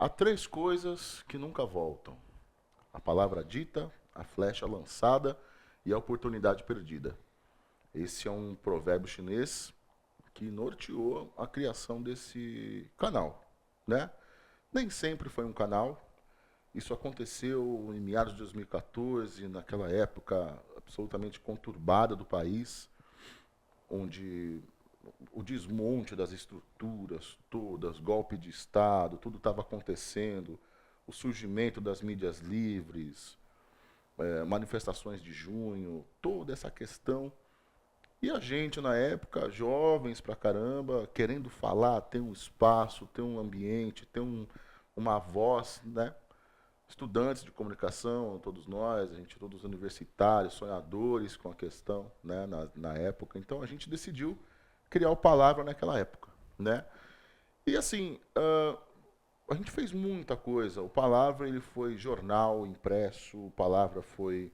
Há três coisas que nunca voltam: a palavra dita, a flecha lançada e a oportunidade perdida. Esse é um provérbio chinês que norteou a criação desse canal, né? Nem sempre foi um canal. Isso aconteceu em meados de 2014, naquela época absolutamente conturbada do país, onde o desmonte das estruturas todas, golpe de Estado, tudo estava acontecendo, o surgimento das mídias livres, manifestações de junho, toda essa questão. E a gente, na época, jovens pra caramba, querendo falar, ter um espaço, ter um ambiente, ter uma voz, né? Estudantes de comunicação, todos nós, a gente todos universitários, sonhadores com a questão, né, na época. Então a gente decidiu criar o Palavra naquela época, né? E assim, a gente fez muita coisa. O Palavra ele foi jornal impresso, o Palavra foi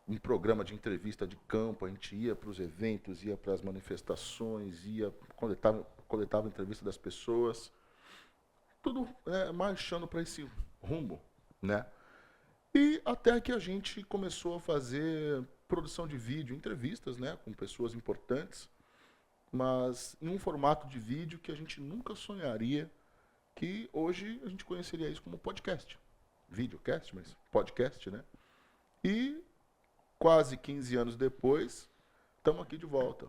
um programa de entrevista de campo, a gente ia para os eventos, ia para as manifestações, coletava entrevista das pessoas, tudo marchando para esse rumo, né? E até que a gente começou a fazer produção de vídeo, entrevistas, né, com pessoas importantes, mas em um formato de vídeo que a gente nunca sonharia que hoje a gente conheceria isso como podcast. Videocast, mas podcast, né? E quase 15 anos depois, estamos aqui de volta.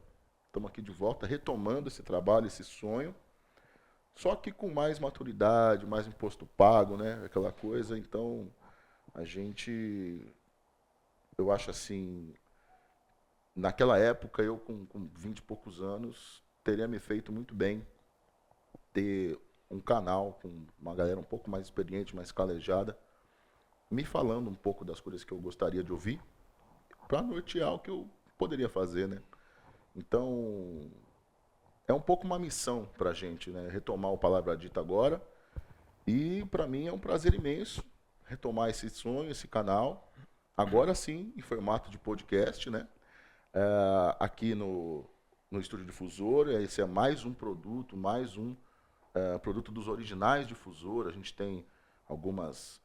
Estamos aqui de volta, retomando esse trabalho, esse sonho, só que com mais maturidade, mais imposto pago, né? Aquela coisa. Então, a gente, eu acho assim, naquela época, eu com 20 e poucos anos, teria me feito muito bem ter um canal com uma galera um pouco mais experiente, mais calejada, me falando um pouco das coisas que eu gostaria de ouvir, para nortear o que eu poderia fazer, né? Então, é um pouco uma missão para a gente, né? Retomar o Palavra Dita agora. E para mim é um prazer imenso retomar esse sonho, esse canal. Agora sim, em formato de podcast, né? Aqui no Estúdio Difusor. Esse é mais um produto, mais um produto dos originais Difusor. A gente tem alguns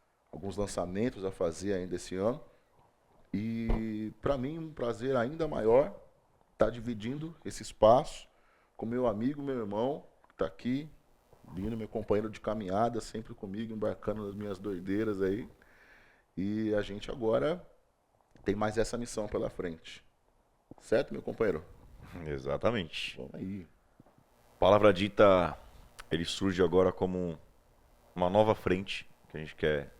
lançamentos a fazer ainda esse ano. E para mim um prazer ainda maior estar dividindo esse espaço com meu amigo, meu irmão, que está aqui, vindo, meu companheiro de caminhada, sempre comigo, embarcando nas minhas doideiras aí. E a gente agora tem mais essa missão pela frente. Certo, meu companheiro? Exatamente. Vamos aí. Palavra Dita, ele surge agora como uma nova frente que a gente quer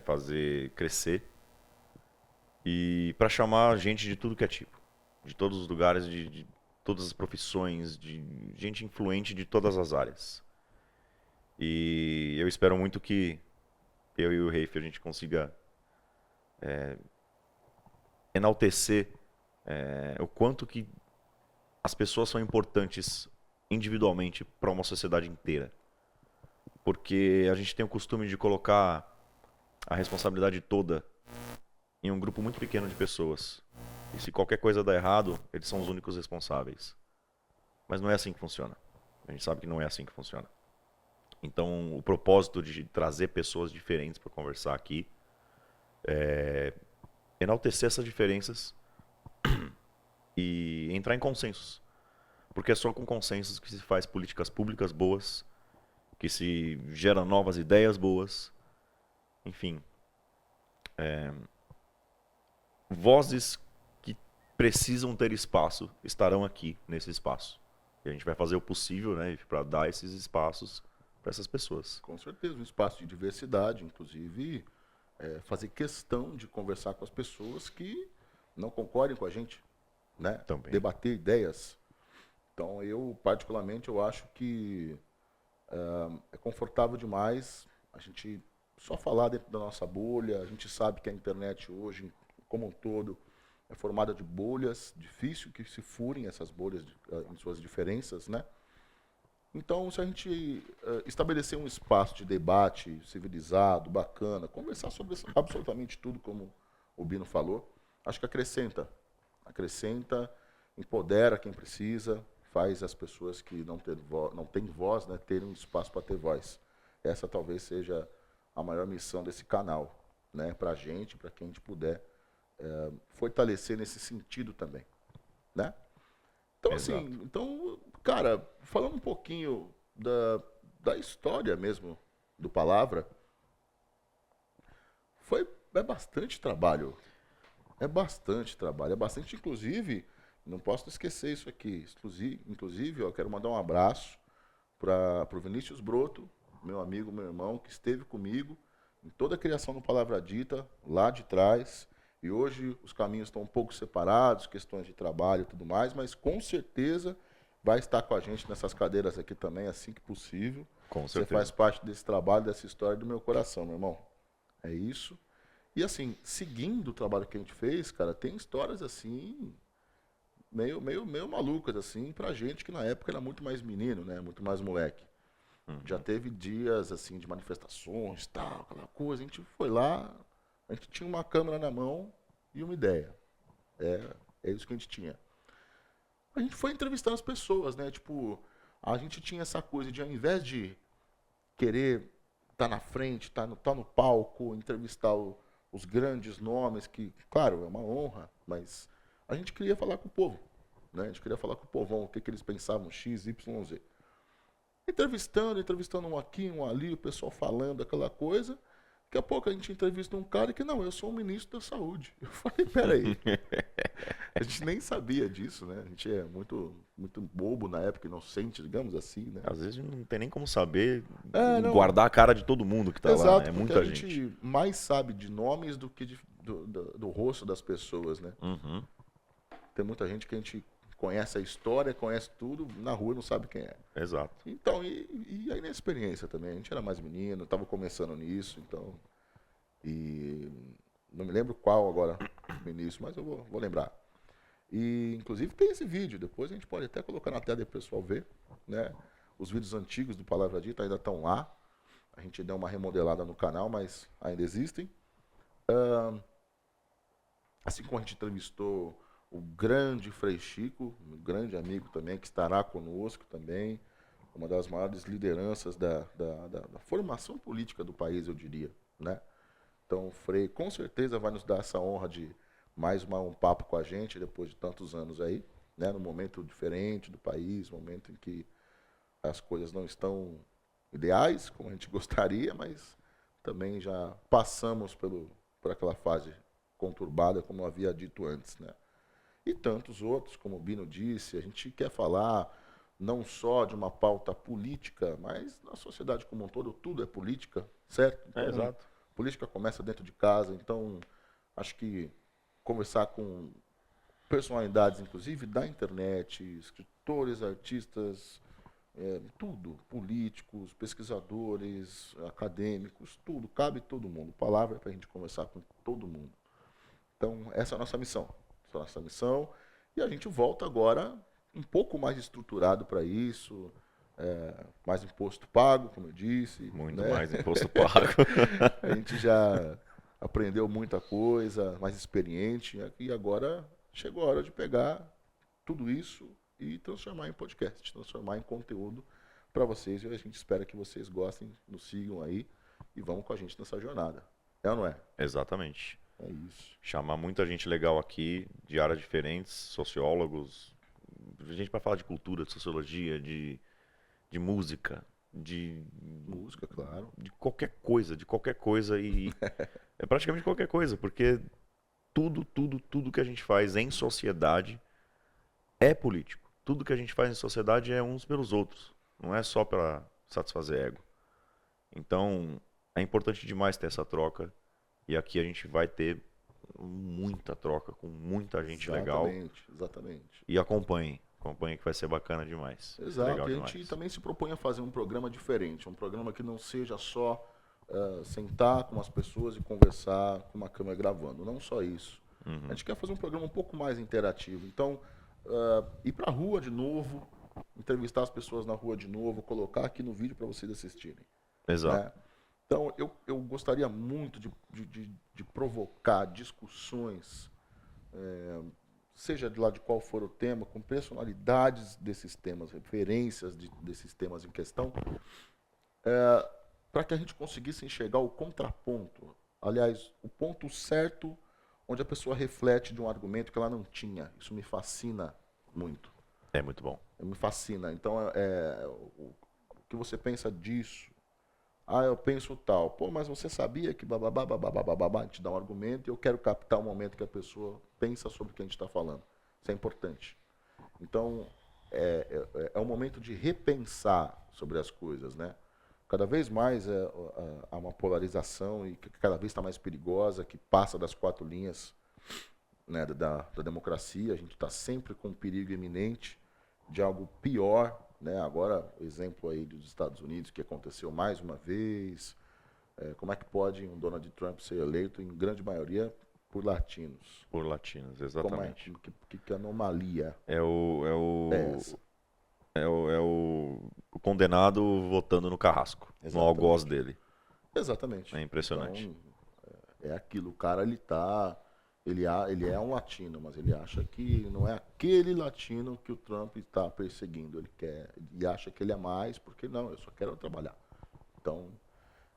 fazer crescer e para chamar gente de tudo que é tipo, de todos os lugares, de todas as profissões, de gente influente de todas as áreas. E eu espero muito que eu e o Reif a gente consiga enaltecer o quanto que as pessoas são importantes individualmente para uma sociedade inteira. Porque a gente tem o costume de colocar a responsabilidade toda em um grupo muito pequeno de pessoas. E se qualquer coisa dá errado, eles são os únicos responsáveis. Mas não é assim que funciona. A gente sabe que não é assim que funciona. Então, o propósito de trazer pessoas diferentes para conversar aqui é enaltecer essas diferenças e entrar em consensos. Porque é só com consensos que se faz políticas públicas boas, que se geram novas ideias boas. Enfim, vozes que precisam ter espaço estarão aqui nesse espaço. E a gente vai fazer o possível, né, para dar esses espaços para essas pessoas. Com certeza, um espaço de diversidade, inclusive fazer questão de conversar com as pessoas que não concordem com a gente, né? Também. Debater ideias. Então, eu, particularmente, eu acho que é confortável demais a gente só falar dentro da nossa bolha. A gente sabe que a internet hoje, como um todo, é formada de bolhas, difícil que se furem essas bolhas em suas diferenças, né? Então, se a gente estabelecer um espaço de debate civilizado, bacana, conversar sobre absolutamente tudo, como o Bino falou, acho que acrescenta, empodera quem precisa, faz as pessoas que não têm voz, né, terem um espaço para ter voz. essa talvez seja a maior missão desse canal, né? Pra gente, para quem a gente puder fortalecer nesse sentido também, né? Então, Exato. assim, então, cara, falando um pouquinho da história mesmo do Palavra, é bastante trabalho. É bastante trabalho. É bastante, inclusive, não posso esquecer isso aqui. Inclusive, eu quero mandar um abraço para o Vinícius Broto, meu amigo, meu irmão, que esteve comigo em toda a criação do Palavra Dita, lá de trás. E hoje os caminhos estão um pouco separados, questões de trabalho e tudo mais, mas com certeza vai estar com a gente nessas cadeiras aqui também, assim que possível. Com Você certeza. faz parte desse trabalho, dessa história do meu coração, meu irmão. É isso. E assim, seguindo o trabalho que a gente fez, cara, tem histórias assim, meio malucas, assim, pra gente que na época era muito mais menino, né? Muito mais moleque. Já teve dias, assim, de manifestações, tal, aquela coisa. A gente foi lá, a gente tinha uma câmera na mão e uma ideia. É isso que a gente tinha. A gente foi entrevistando as pessoas, né? Tipo, a gente tinha essa coisa de, ao invés de querer estar na frente, tá no palco, entrevistar os grandes nomes, que, claro, é uma honra, mas a gente queria falar com o povo, né? A gente queria falar com o povão, o que, que eles pensavam, X, Y, Z. Entrevistando um aqui, um ali, o pessoal falando aquela coisa. Daqui a pouco a gente entrevista um cara que, não, eu sou o ministro da saúde. Eu falei, peraí, a gente nem sabia disso, né? A gente é muito bobo na época, inocente, digamos assim, né? Às vezes não tem nem como saber Não, guardar a cara de todo mundo que tá lá, né? exato, É porque muita a gente. gente mais sabe de nomes do que do rosto das pessoas, né? Uhum. Tem muita gente que a gente conhece a história, conhece tudo, na rua não sabe quem é. Exato. Então, e a inexperiência também, a gente era mais menino, estava começando nisso, então, e não me lembro qual agora no início, mas eu vou lembrar. E, inclusive, tem esse vídeo, depois a gente pode até colocar na tela para o pessoal ver, né? Os vídeos antigos do Palavra Dita ainda estão lá, a gente deu uma remodelada no canal, mas ainda existem. Assim como a gente entrevistou o grande Frei Chico, um grande amigo também, que estará conosco também, uma das maiores lideranças da formação política do país, eu diria, né? Então, o Frei com certeza vai nos dar essa honra de mais um papo com a gente, depois de tantos anos aí, né? Num momento diferente do país, momento em que as coisas não estão ideais, como a gente gostaria, mas também já passamos por aquela fase conturbada, como eu havia dito antes, né? E tantos outros, como o Bino disse, a gente quer falar não só de uma pauta política, mas na sociedade como um todo, tudo é política, certo? Então, Exato. política começa dentro de casa, então acho que conversar com personalidades, inclusive da internet, escritores, artistas, tudo, políticos, pesquisadores, acadêmicos, tudo, cabe todo mundo. Palavra é para a gente conversar com todo mundo. Então, essa é a nossa missão. Essa é a nossa missão. E a gente volta agora um pouco mais estruturado para isso, mais imposto pago, como eu disse. Muito Né? mais imposto pago. A gente já aprendeu muita coisa, mais experiente, e agora chegou a hora de pegar tudo isso e transformar em podcast, transformar em conteúdo para vocês. E a gente espera que vocês gostem, nos sigam aí e vamos com a gente nessa jornada. É ou não é? Exatamente. É isso. Chamar muita gente legal aqui, de áreas diferentes, sociólogos, gente para falar de cultura, de sociologia, de música, Música, claro. de qualquer coisa e é praticamente qualquer coisa, porque tudo que a gente faz em sociedade é político. Tudo que a gente faz em sociedade é uns pelos outros, não é só para satisfazer ego. Então, é importante demais ter essa troca e aqui a gente vai ter muita troca com muita gente legal Exatamente. e acompanhe que vai ser bacana demais. Exato, Legal e a gente demais. também se propõe a fazer um programa diferente, um programa que não seja só sentar com as pessoas e conversar com uma câmera gravando, não só isso. A gente quer fazer um programa um pouco mais interativo, então ir para a rua de novo, entrevistar as pessoas na rua de novo, colocar aqui no vídeo para vocês assistirem. Exato. Né? Então, eu gostaria muito de provocar discussões, seja de lá de qual for o tema, com personalidades desses temas, referências desses temas em questão, para que a gente conseguisse enxergar o contraponto. Aliás, o ponto certo onde a pessoa reflete de um argumento que ela não tinha. Isso me fascina muito. É muito bom. Me fascina. Então, o que você pensa disso? Ah, eu penso tal. Pô, mas você sabia que bababá, bababá, bababá, a gente dá um argumento e eu quero captar o momento que a pessoa pensa sobre o que a gente está falando. Isso é importante. Então, é um momento de repensar sobre as coisas, né? Cada vez mais há uma polarização e que cada vez está mais perigosa, que passa das 4 linhas, né, da democracia. A gente está sempre com um perigo iminente de algo pior, né? Agora, o exemplo aí dos Estados Unidos, que aconteceu mais uma vez. Como é que pode um Donald Trump ser eleito, em grande maioria, por latinos? Por latinos, Como é? exatamente. Que anomalia É o, é é o, essa? o condenado votando no carrasco, no algoz dele. Exatamente. É impressionante. Então, é aquilo, o cara ele é um latino, mas ele acha que não é aquele latino que o Trump está perseguindo. Ele acha que ele é mais, porque não, eu só quero trabalhar. Então,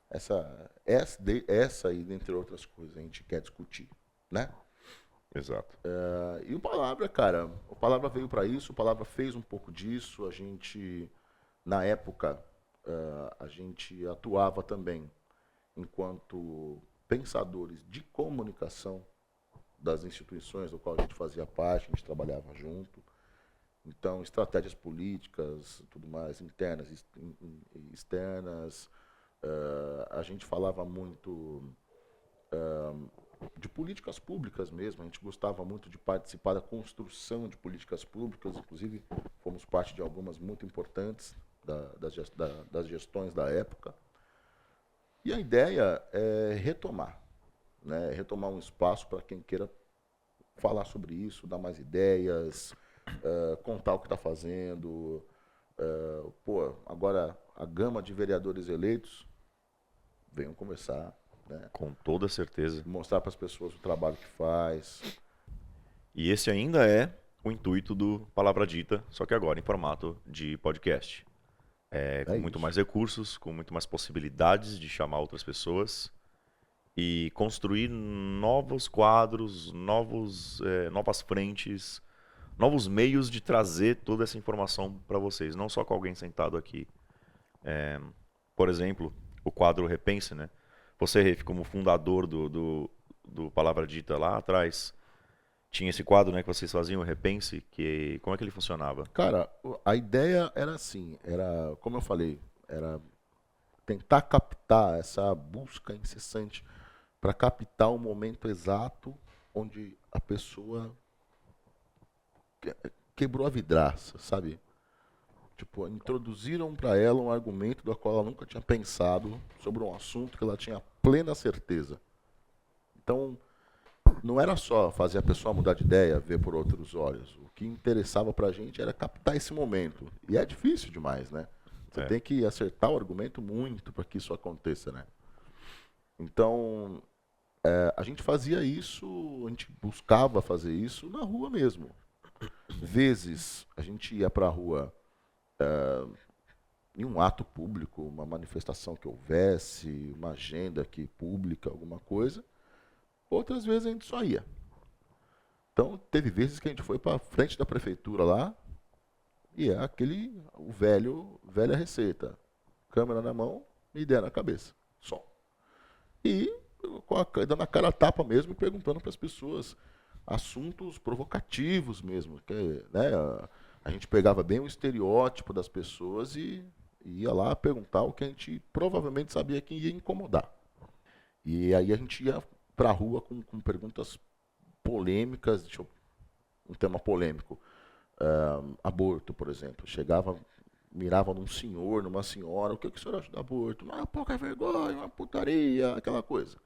essa aí, dentre outras coisas, a gente quer discutir, né? Exato. E o Palavra, cara, o Palavra veio para isso, o Palavra fez um pouco disso, a gente, na época, a gente atuava também enquanto pensadores de comunicação das instituições do qual a gente fazia parte, a gente trabalhava junto. Então, estratégias políticas, tudo mais, internas e externas. A gente falava muito de políticas públicas mesmo. A gente gostava muito de participar da construção de políticas públicas. Inclusive, fomos parte de algumas muito importantes das gestões da época. E a ideia é retomar, né? Retomar um espaço para quem queira falar sobre isso, dar mais ideias, contar o que está fazendo. Agora a gama de vereadores eleitos, venham conversar, né? Com toda certeza. Mostrar para as pessoas o trabalho que faz. E esse ainda é o intuito do Palavra Dita, só que agora em formato de podcast. Com muito isso. mais recursos, com muito mais possibilidades de chamar outras pessoas e construir novos quadros, novas frentes, novos meios de trazer toda essa informação para vocês, não só com alguém sentado aqui. Por exemplo, o quadro Repense, né? Você, Ref, como fundador do Palavra Dita lá atrás, tinha esse quadro, né, que vocês faziam, o Repense, como é que ele funcionava? Cara, a ideia era assim, era, como eu falei, era tentar captar essa busca incessante para captar o momento exato onde a pessoa quebrou a vidraça, sabe? Tipo, introduziram para ela um argumento do qual ela nunca tinha pensado sobre um assunto que ela tinha plena certeza. Então, não era só fazer a pessoa mudar de ideia, ver por outros olhos. O que interessava pra gente era captar esse momento. E é difícil demais, né? Você tem que acertar o argumento muito para que isso aconteça, né? Então, a gente fazia isso, a gente buscava fazer isso na rua mesmo. Vezes a gente ia para a rua em um ato público, uma manifestação que houvesse, uma agenda aqui pública, alguma coisa. Outras vezes a gente só ia. Então, teve vezes que a gente foi para frente da prefeitura lá e é velha receita. Câmera na mão e ideia na cabeça. Só. E dando a cara a tapa mesmo e perguntando para as pessoas assuntos provocativos mesmo. Né, a gente pegava bem o estereótipo das pessoas e ia lá perguntar o que a gente provavelmente sabia que ia incomodar. E aí a gente ia para a rua com perguntas polêmicas, um tema polêmico. Aborto, por exemplo. Chegava, mirava num senhor, numa senhora, o que o senhor acha do aborto? Uma pouca vergonha, uma putaria, aquela coisa.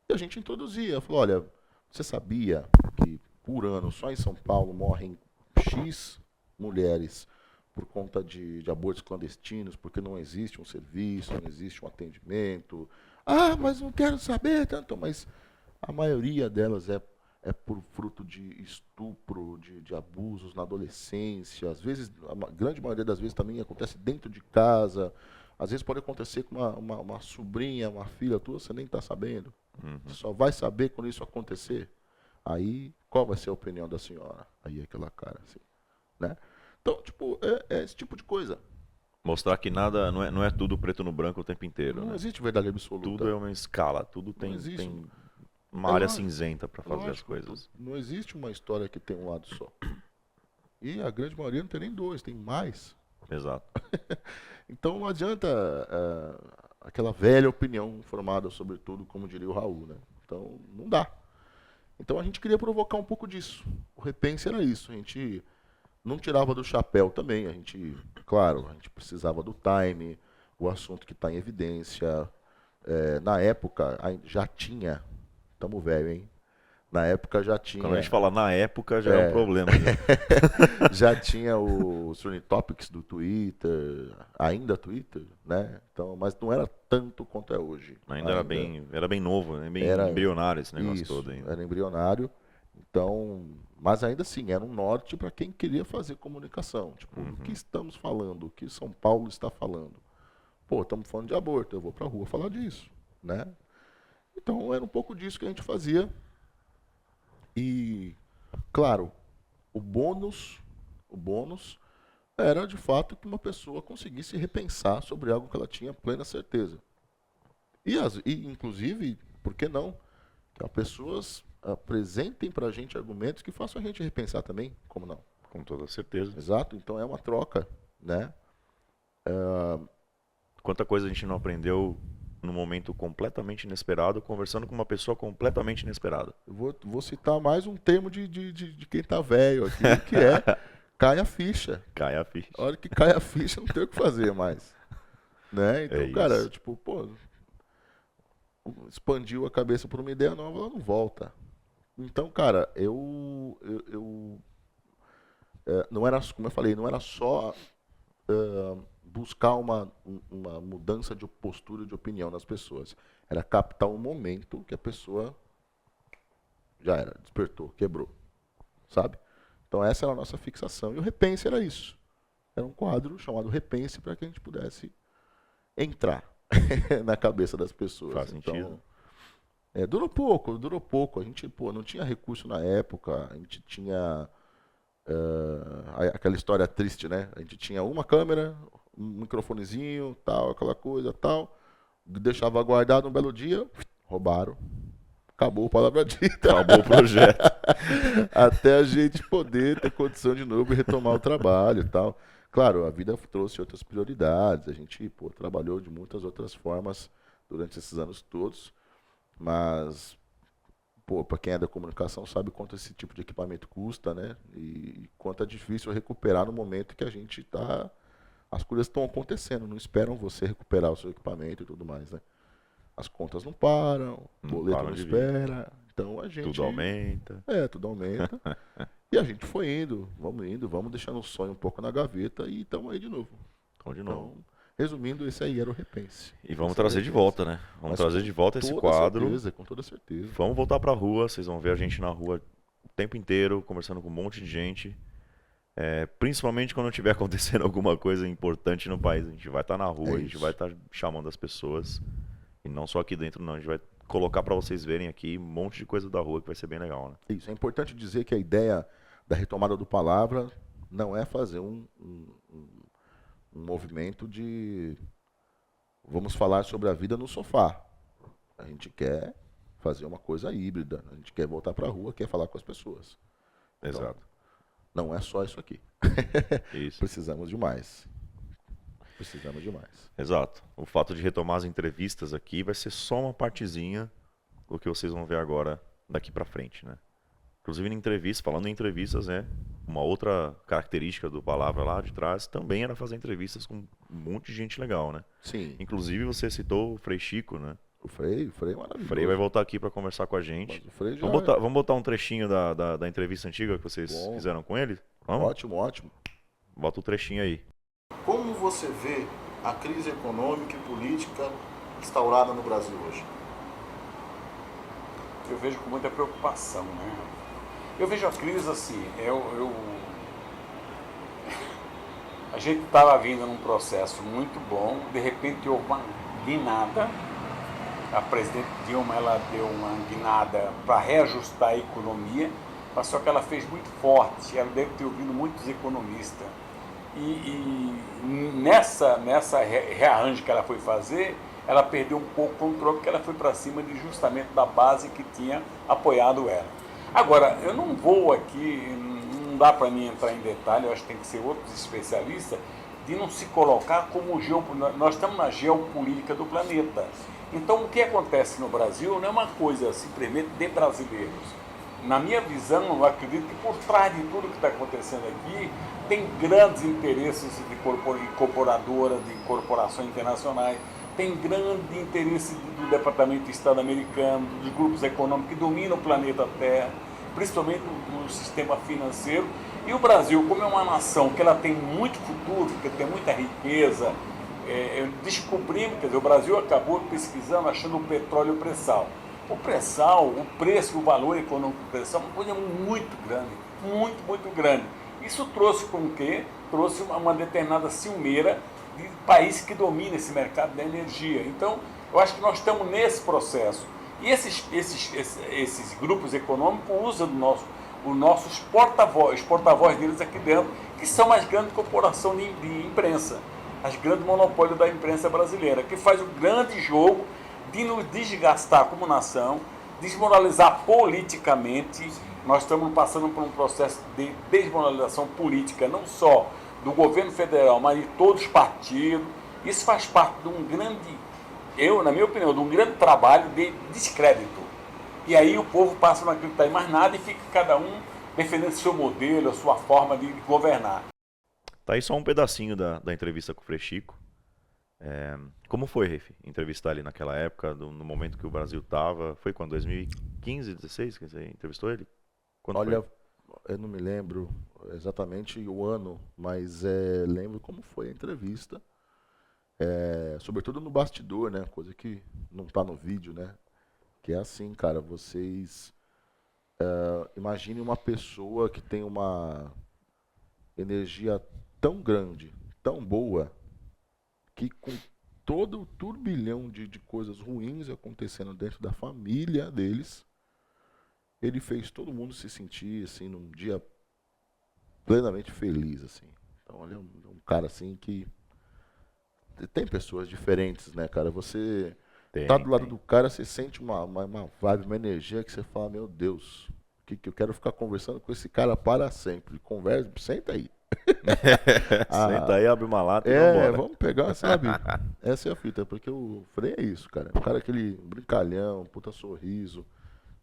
E a gente introduzia, falou, olha, você sabia que por ano, só em São Paulo, morrem X mulheres por conta de abortos clandestinos, porque não existe um serviço, não existe um atendimento. Ah, mas não quero saber tanto, mas a maioria delas é por fruto de estupro, de abusos na adolescência. Às vezes, a grande maioria das vezes também acontece dentro de casa. Às vezes pode acontecer com uma sobrinha, uma filha tua, você nem está sabendo. Uhum. Você só vai saber quando isso acontecer. Aí, qual vai ser a opinião da senhora? Aí aquela cara assim, né? Então, tipo, é esse tipo de coisa. Mostrar que nada, não é tudo preto no branco o tempo inteiro, Não né? existe verdade absoluta. Tudo é uma escala, tudo Não tem, existe. tem uma É área lógico, cinzenta para fazer lógico, as coisas. não existe uma história que tem um lado só. E a grande maioria não tem nem dois, tem mais. Exato. Então não adianta aquela velha opinião formada sobre tudo, como diria o Raul, né? Então não dá. Então a gente queria provocar um pouco disso. O Repense era isso. A gente não tirava do chapéu também. A gente, claro, a gente precisava do time, o assunto que está em evidência. Na época já tinha, tamo velho, hein? Na época já tinha. Quando a gente fala na época, já é um problema. Já. Já tinha o Trending Topics do Twitter, ainda Twitter, né? Então, mas não era tanto quanto é hoje. Ainda era bem novo, né? Bem Era embrionário esse negócio isso, todo ainda. era embrionário. Então, mas ainda assim, era um norte para quem queria fazer comunicação. Tipo, o que estamos falando? O que São Paulo está falando? Pô, estamos falando de aborto, eu vou para a rua falar disso, né? Então, era um pouco disso que a gente fazia. E, claro, o bônus era de fato que uma pessoa conseguisse repensar sobre algo que ela tinha plena certeza. E inclusive, por que não? Que as pessoas apresentem para a gente argumentos que façam a gente repensar também, como não? Com toda certeza. Exato, então é uma troca, né? Quanta coisa a gente não aprendeu num momento completamente inesperado, conversando com uma pessoa completamente inesperada. Eu vou citar mais um termo de quem tá velho aqui, que é cai a ficha. Cai a ficha. A hora que cai a ficha, não tem o que fazer mais. Né? Então, cara, isso. tipo, pô, expandiu a cabeça por uma ideia nova, ela não volta. Então, cara, não era, como eu falei, não era só buscar uma mudança de postura, de opinião das pessoas. Era captar um momento que a pessoa já era, despertou, quebrou, sabe? Então essa era a nossa fixação. E o Repense era isso. Era um quadro chamado Repense para que a gente pudesse entrar na cabeça das pessoas. Faz sentido. Então, durou pouco. A gente, pô, não tinha recurso na época, a gente tinha aquela história triste, né? A gente tinha uma câmera, um microfonezinho, tal, aquela coisa, tal. Deixava guardado um belo dia, roubaram. Acabou a palavra dita. Acabou o projeto. Até a gente poder ter condição de novo e retomar o trabalho e tal. Claro, a vida trouxe outras prioridades. A gente, pô, trabalhou de muitas outras formas durante esses anos todos. Mas, pô, para quem é da comunicação sabe quanto esse tipo de equipamento custa, né? E quanto é difícil recuperar no momento que a gente está... As coisas estão acontecendo, não esperam você recuperar o seu equipamento e tudo mais, né? As contas não param, o boleto não espera. Então a gente... Tudo aumenta. Tudo aumenta. E a gente foi indo, vamos deixando o sonho um pouco na gaveta e estamos aí de novo. Então, resumindo, esse aí era o Repense. E vamos trazer de volta, né? Vamos trazer de volta esse quadro. Com toda certeza. Vamos voltar pra rua, vocês vão ver a gente na rua o tempo inteiro, conversando com um monte de gente. Principalmente quando tiver acontecendo alguma coisa importante no país, a gente vai estar na rua, a gente vai estar chamando as pessoas. E não só aqui dentro, não. A gente vai colocar para vocês verem aqui um monte de coisa da rua que vai ser bem legal, né? Isso. É importante dizer que a ideia da retomada do Palavra não é fazer um movimento de vamos falar sobre a vida no sofá. A gente quer fazer uma coisa híbrida. A gente quer voltar para a rua, quer falar com as pessoas. Então, Exato. Não é só isso aqui. Isso. Precisamos de mais. Precisamos de mais. Exato. O fato de retomar as entrevistas aqui vai ser só uma partezinha do que vocês vão ver agora daqui pra frente, né? Inclusive, falando em entrevistas, né? Uma outra característica do Palavra lá de trás também era fazer entrevistas com um monte de gente legal, né? Sim. Inclusive, você citou o Frei Chico, né? O Frei é maravilhoso. O Frei vai voltar aqui para conversar com a gente. Mas o Frei já Vamos botar um trechinho da entrevista antiga que vocês fizeram com ele? Vamos? Ótimo. Bota o trechinho aí. Como você vê a crise econômica e política instaurada no Brasil hoje? Eu vejo com muita preocupação, né? Eu vejo a crise assim, gente estava vindo num processo muito bom, de repente houve uma guinada. A presidente Dilma, ela deu uma guinada para reajustar a economia, mas só que ela fez muito forte, ela deve ter ouvido muitos economistas. E nessa rearranjo que ela foi fazer, ela perdeu um pouco o controle, porque ela foi para cima justamente da base que tinha apoiado ela. Agora, eu não vou aqui, não dá para mim entrar em detalhe, eu acho que tem que ser outros especialistas, de não se colocar como nós estamos na geopolítica do planeta. Então, o que acontece no Brasil não é uma coisa simplesmente de brasileiros. Na minha visão, eu acredito que por trás de tudo que está acontecendo aqui, tem grandes interesses de incorporadoras, de corporações internacionais, tem grande interesse do Departamento de Estado americano, dos grupos econômicos que dominam o planeta Terra, principalmente no sistema financeiro. E o Brasil, como é uma nação que ela tem muito futuro, que tem muita riqueza, descobrimos, quer dizer, o Brasil acabou pesquisando, achando o petróleo pré-sal. O pré-sal, o preço, o valor econômico do pré-sal é uma coisa muito grande, muito grande. Isso trouxe com o quê? Trouxe uma determinada ciumeira de país que domina esse mercado da energia. Então, eu acho que nós estamos nesse processo. E esses grupos econômicos usam os nossos porta-voz deles aqui dentro, que são as grandes corporações de imprensa, as grandes monopólios da imprensa brasileira, que faz um grande jogo de nos desgastar como nação, desmoralizar politicamente. Nós estamos passando por um processo de desmoralização política, não só do governo federal, mas de todos os partidos. Isso faz parte de um grande, na minha opinião, de um grande trabalho de descrédito. E aí o povo passa a não acreditar em mais nada e fica cada um defendendo seu modelo, a sua forma de governar. Tá aí só um pedacinho da entrevista com o Frechico. Como foi, Reif, entrevistar ele naquela época, no momento que o Brasil estava? Foi quando? 2015, 2016 que você entrevistou ele? Quando Olha, foi? eu não me lembro exatamente o ano, mas lembro como foi a entrevista. Sobretudo no bastidor, né? Coisa que não tá no vídeo, né? Que é assim, cara, vocês imaginem uma pessoa que tem uma energia tão grande, tão boa, que com todo o turbilhão de coisas ruins acontecendo dentro da família deles, ele fez todo mundo se sentir assim num dia plenamente feliz, assim. Então ele é um cara assim que tem pessoas diferentes, né, cara? Você tá do lado do cara, você sente uma vibe, uma energia que você fala, meu Deus, que eu quero ficar conversando com esse cara para sempre. Conversa, senta aí. Senta aí, abre uma lata e vambora. Vamos pegar, sabe? Essa é a fita, porque o Frei é isso, cara. O cara é aquele brincalhão, puta sorriso,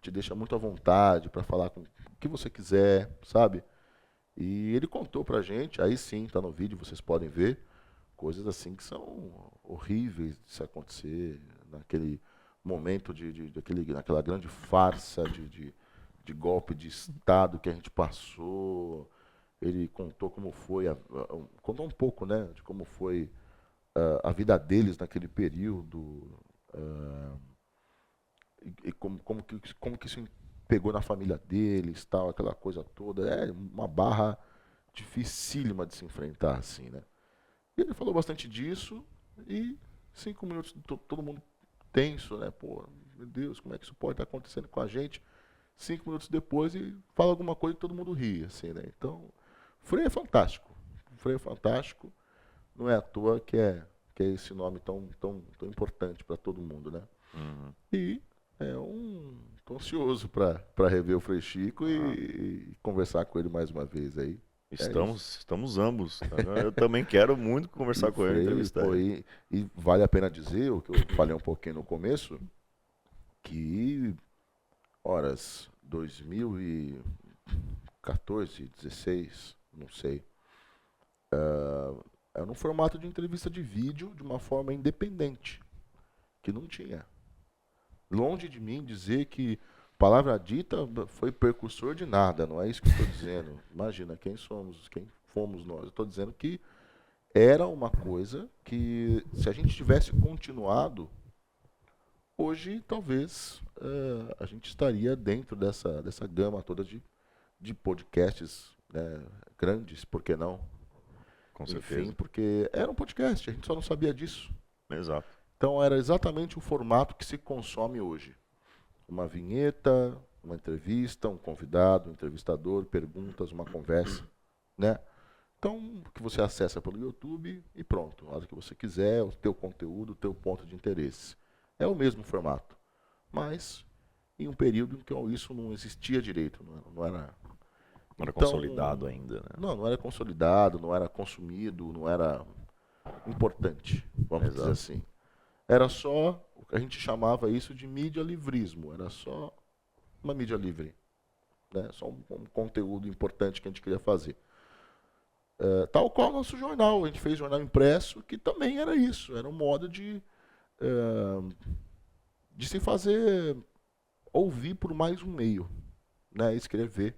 te deixa muito à vontade pra falar com o que você quiser, sabe? E ele contou pra gente, aí sim, tá no vídeo, vocês podem ver, coisas assim que são horríveis de se acontecer naquele momento naquela grande farsa de golpe de Estado que a gente passou. Ele contou como foi, contou um pouco, né, de como foi a vida deles naquele período, e como que isso pegou na família deles, tal, aquela coisa toda. É uma barra dificílima de se enfrentar, assim, né. E ele falou bastante disso, e 5 minutos, todo mundo tenso, né, pô, meu Deus, como é que isso pode estar acontecendo com a gente? 5 minutos depois, e fala alguma coisa e todo mundo ri, assim, né. Então, Frei é fantástico. Frei é fantástico. Não é à toa que é esse nome tão importante para todo mundo, né? Uhum. E tô ansioso para rever o Frei Chico e conversar com ele mais uma vez aí. Estamos ambos. Eu também quero muito conversar com ele, entrevistar ele. E vale a pena dizer, o que eu falei um pouquinho no começo, que, 2014, 16, não sei, era um formato de entrevista de vídeo de uma forma independente, que não tinha. Longe de mim dizer que Palavra Dita foi precursor de nada, não é isso que eu estou dizendo. Imagina, quem fomos nós. Eu estou dizendo que era uma coisa que, se a gente tivesse continuado, hoje talvez a gente estaria dentro dessa gama toda de podcasts, né, grandes, por que não? Com Enfim, certeza. porque era um podcast, a gente só não sabia disso. Exato. Então era exatamente o formato que se consome hoje. Uma vinheta, uma entrevista, um convidado, um entrevistador, perguntas, uma conversa, né? Então, que você acessa pelo YouTube e pronto. A hora que você quiser, o teu conteúdo, o teu ponto de interesse. É o mesmo formato. Mas em um período em que isso não existia direito. Não era Não era então, consolidado ainda, né? não era consolidado, não era consumido, não era importante, vamos dizer assim. Era só, a gente chamava isso de mídia livrismo, era só uma mídia livre, né? Só um conteúdo importante que a gente queria fazer. Tal qual o nosso jornal, a gente fez jornal impresso, que também era isso, era um modo de se fazer ouvir por mais um meio, né? Escrever,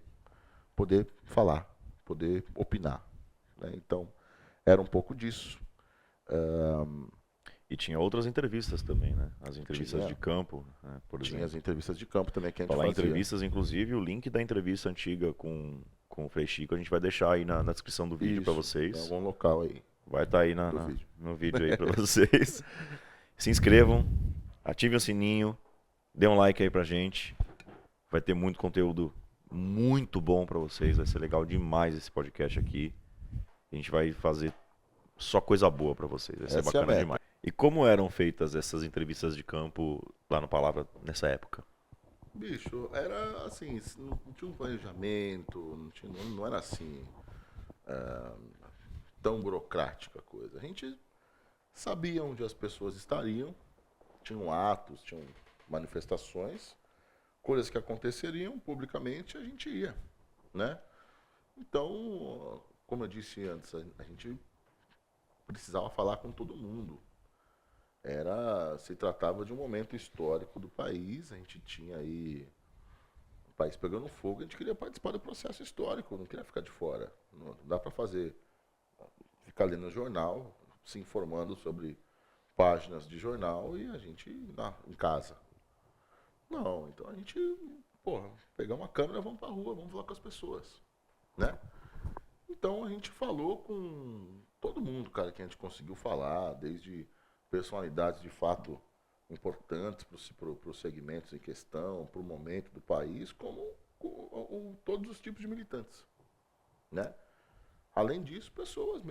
poder falar, poder opinar, né? Então, era um pouco disso. E tinha outras entrevistas também, né? As entrevistas Tinha. de campo, né? Por Tinha exemplo. as entrevistas de campo também que a gente Falar em fazia. entrevistas, inclusive, o link da entrevista antiga com o Frei Chico, a gente vai deixar aí na descrição do vídeo para Em vocês. algum local aí. Vai estar aí vídeo. no vídeo aí para vocês. Se inscrevam, ativem o sininho, dê um like aí pra gente. Vai ter muito conteúdo muito bom para vocês, vai ser legal demais esse podcast aqui. A gente vai fazer só coisa boa para vocês, vai ser Essa é a bacana meta. demais. E como eram feitas essas entrevistas de campo lá no Palavra nessa época? Bicho, era assim, não tinha um planejamento, não era assim tão burocrática a coisa. A gente sabia onde as pessoas estariam, tinham atos, tinham manifestações, coisas que aconteceriam publicamente, a gente ia, né? Então, como eu disse antes, a gente precisava falar com todo mundo. Se tratava de um momento histórico do país, a gente tinha aí o país pegando fogo, a gente queria participar do processo histórico, não queria ficar de fora. Não dá para ficar lendo o jornal, se informando sobre páginas de jornal e a gente em casa. Não, então a gente, pegar uma câmera, vamos pra rua, vamos falar com as pessoas, né? Então a gente falou com todo mundo, cara, que a gente conseguiu falar, desde personalidades de fato importantes para os segmentos em questão, para o momento do país, como todos os tipos de militantes, né? Além disso, pessoas,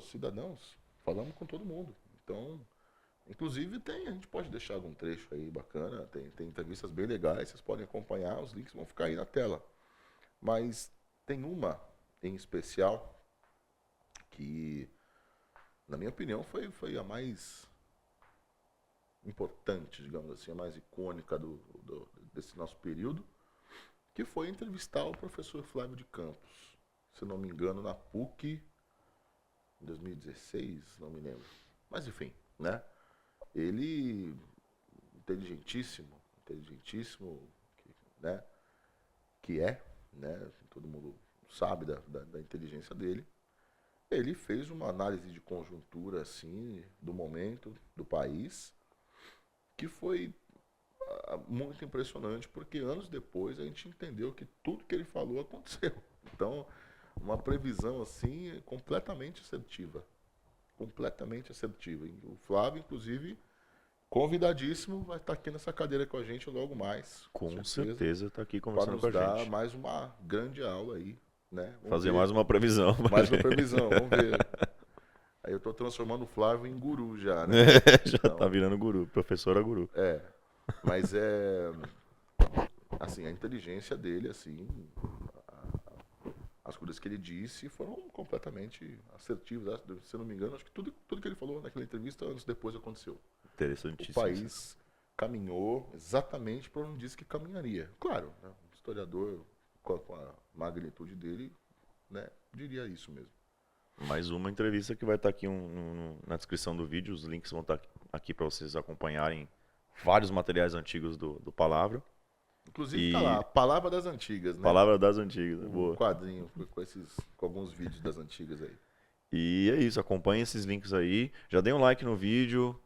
cidadãos, falamos com todo mundo. Então, inclusive a gente pode deixar algum trecho aí bacana, tem entrevistas bem legais, vocês podem acompanhar, os links vão ficar aí na tela. Mas tem uma em especial que, na minha opinião, foi a mais importante, digamos assim, a mais icônica desse nosso período, que foi entrevistar o professor Flávio de Campos, se não me engano, na PUC, em 2016, não me lembro. Mas enfim, né? Ele, inteligentíssimo, né? Que né? Todo mundo sabe da inteligência dele. Ele fez uma análise de conjuntura, assim, do momento, do país, que foi muito impressionante, porque anos depois a gente entendeu que tudo que ele falou aconteceu. Então, uma previsão, assim, completamente assertiva. Completamente assertiva. E o Flávio, inclusive, convidadíssimo, vai estar aqui nessa cadeira com a gente logo mais. Com certeza está aqui conversando para com a nos dar gente. mais uma grande aula aí, né? Fazer mais uma previsão. Mais uma previsão, vamos ver. Aí eu estou transformando o Flávio em guru já, né? Já tá virando guru, professora guru. Mas assim, a inteligência dele, assim, as coisas que ele disse foram completamente assertivas. Se eu não me engano, acho que tudo que ele falou naquela entrevista, anos depois aconteceu. Interessantíssimo. O país caminhou exatamente para onde disse que caminharia. Claro, né? Um historiador com a magnitude dele, né, diria isso mesmo. Mais uma entrevista que vai estar aqui na descrição do vídeo. Os links vão estar aqui para vocês acompanharem vários materiais antigos do Palavra. Inclusive tá lá, Palavra das Antigas, né? Palavra das Antigas, boa. Um quadrinho com alguns vídeos das antigas aí. E é isso, acompanhe esses links aí. Já dê um like no vídeo,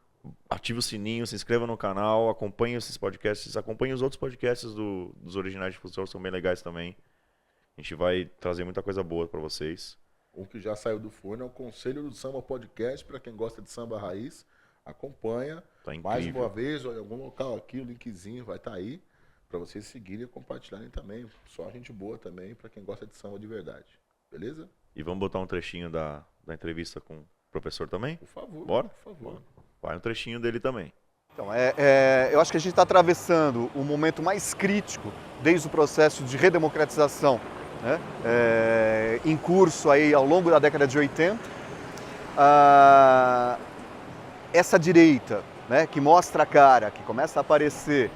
ative o sininho, se inscreva no canal, acompanhe esses podcasts, acompanhe os outros podcasts dos Originais Difusor, são bem legais também. A gente vai trazer muita coisa boa para vocês. O que já saiu do forno é o Conselho do Samba Podcast, para quem gosta de samba raiz, acompanha. Tá Mais incrível. uma vez, olha, em algum local aqui, o linkzinho vai estar aí, para vocês seguirem e compartilharem também. Só gente boa também, para quem gosta de samba de verdade. Beleza? E vamos botar um trechinho da entrevista com o professor também? Por favor. Bora? Por favor. Vai um trechinho dele também. Então, eu acho que a gente está atravessando o momento mais crítico desde o processo de redemocratização, né, em curso aí ao longo da década de 80. Essa direita, né, que mostra a cara, que começa a aparecer,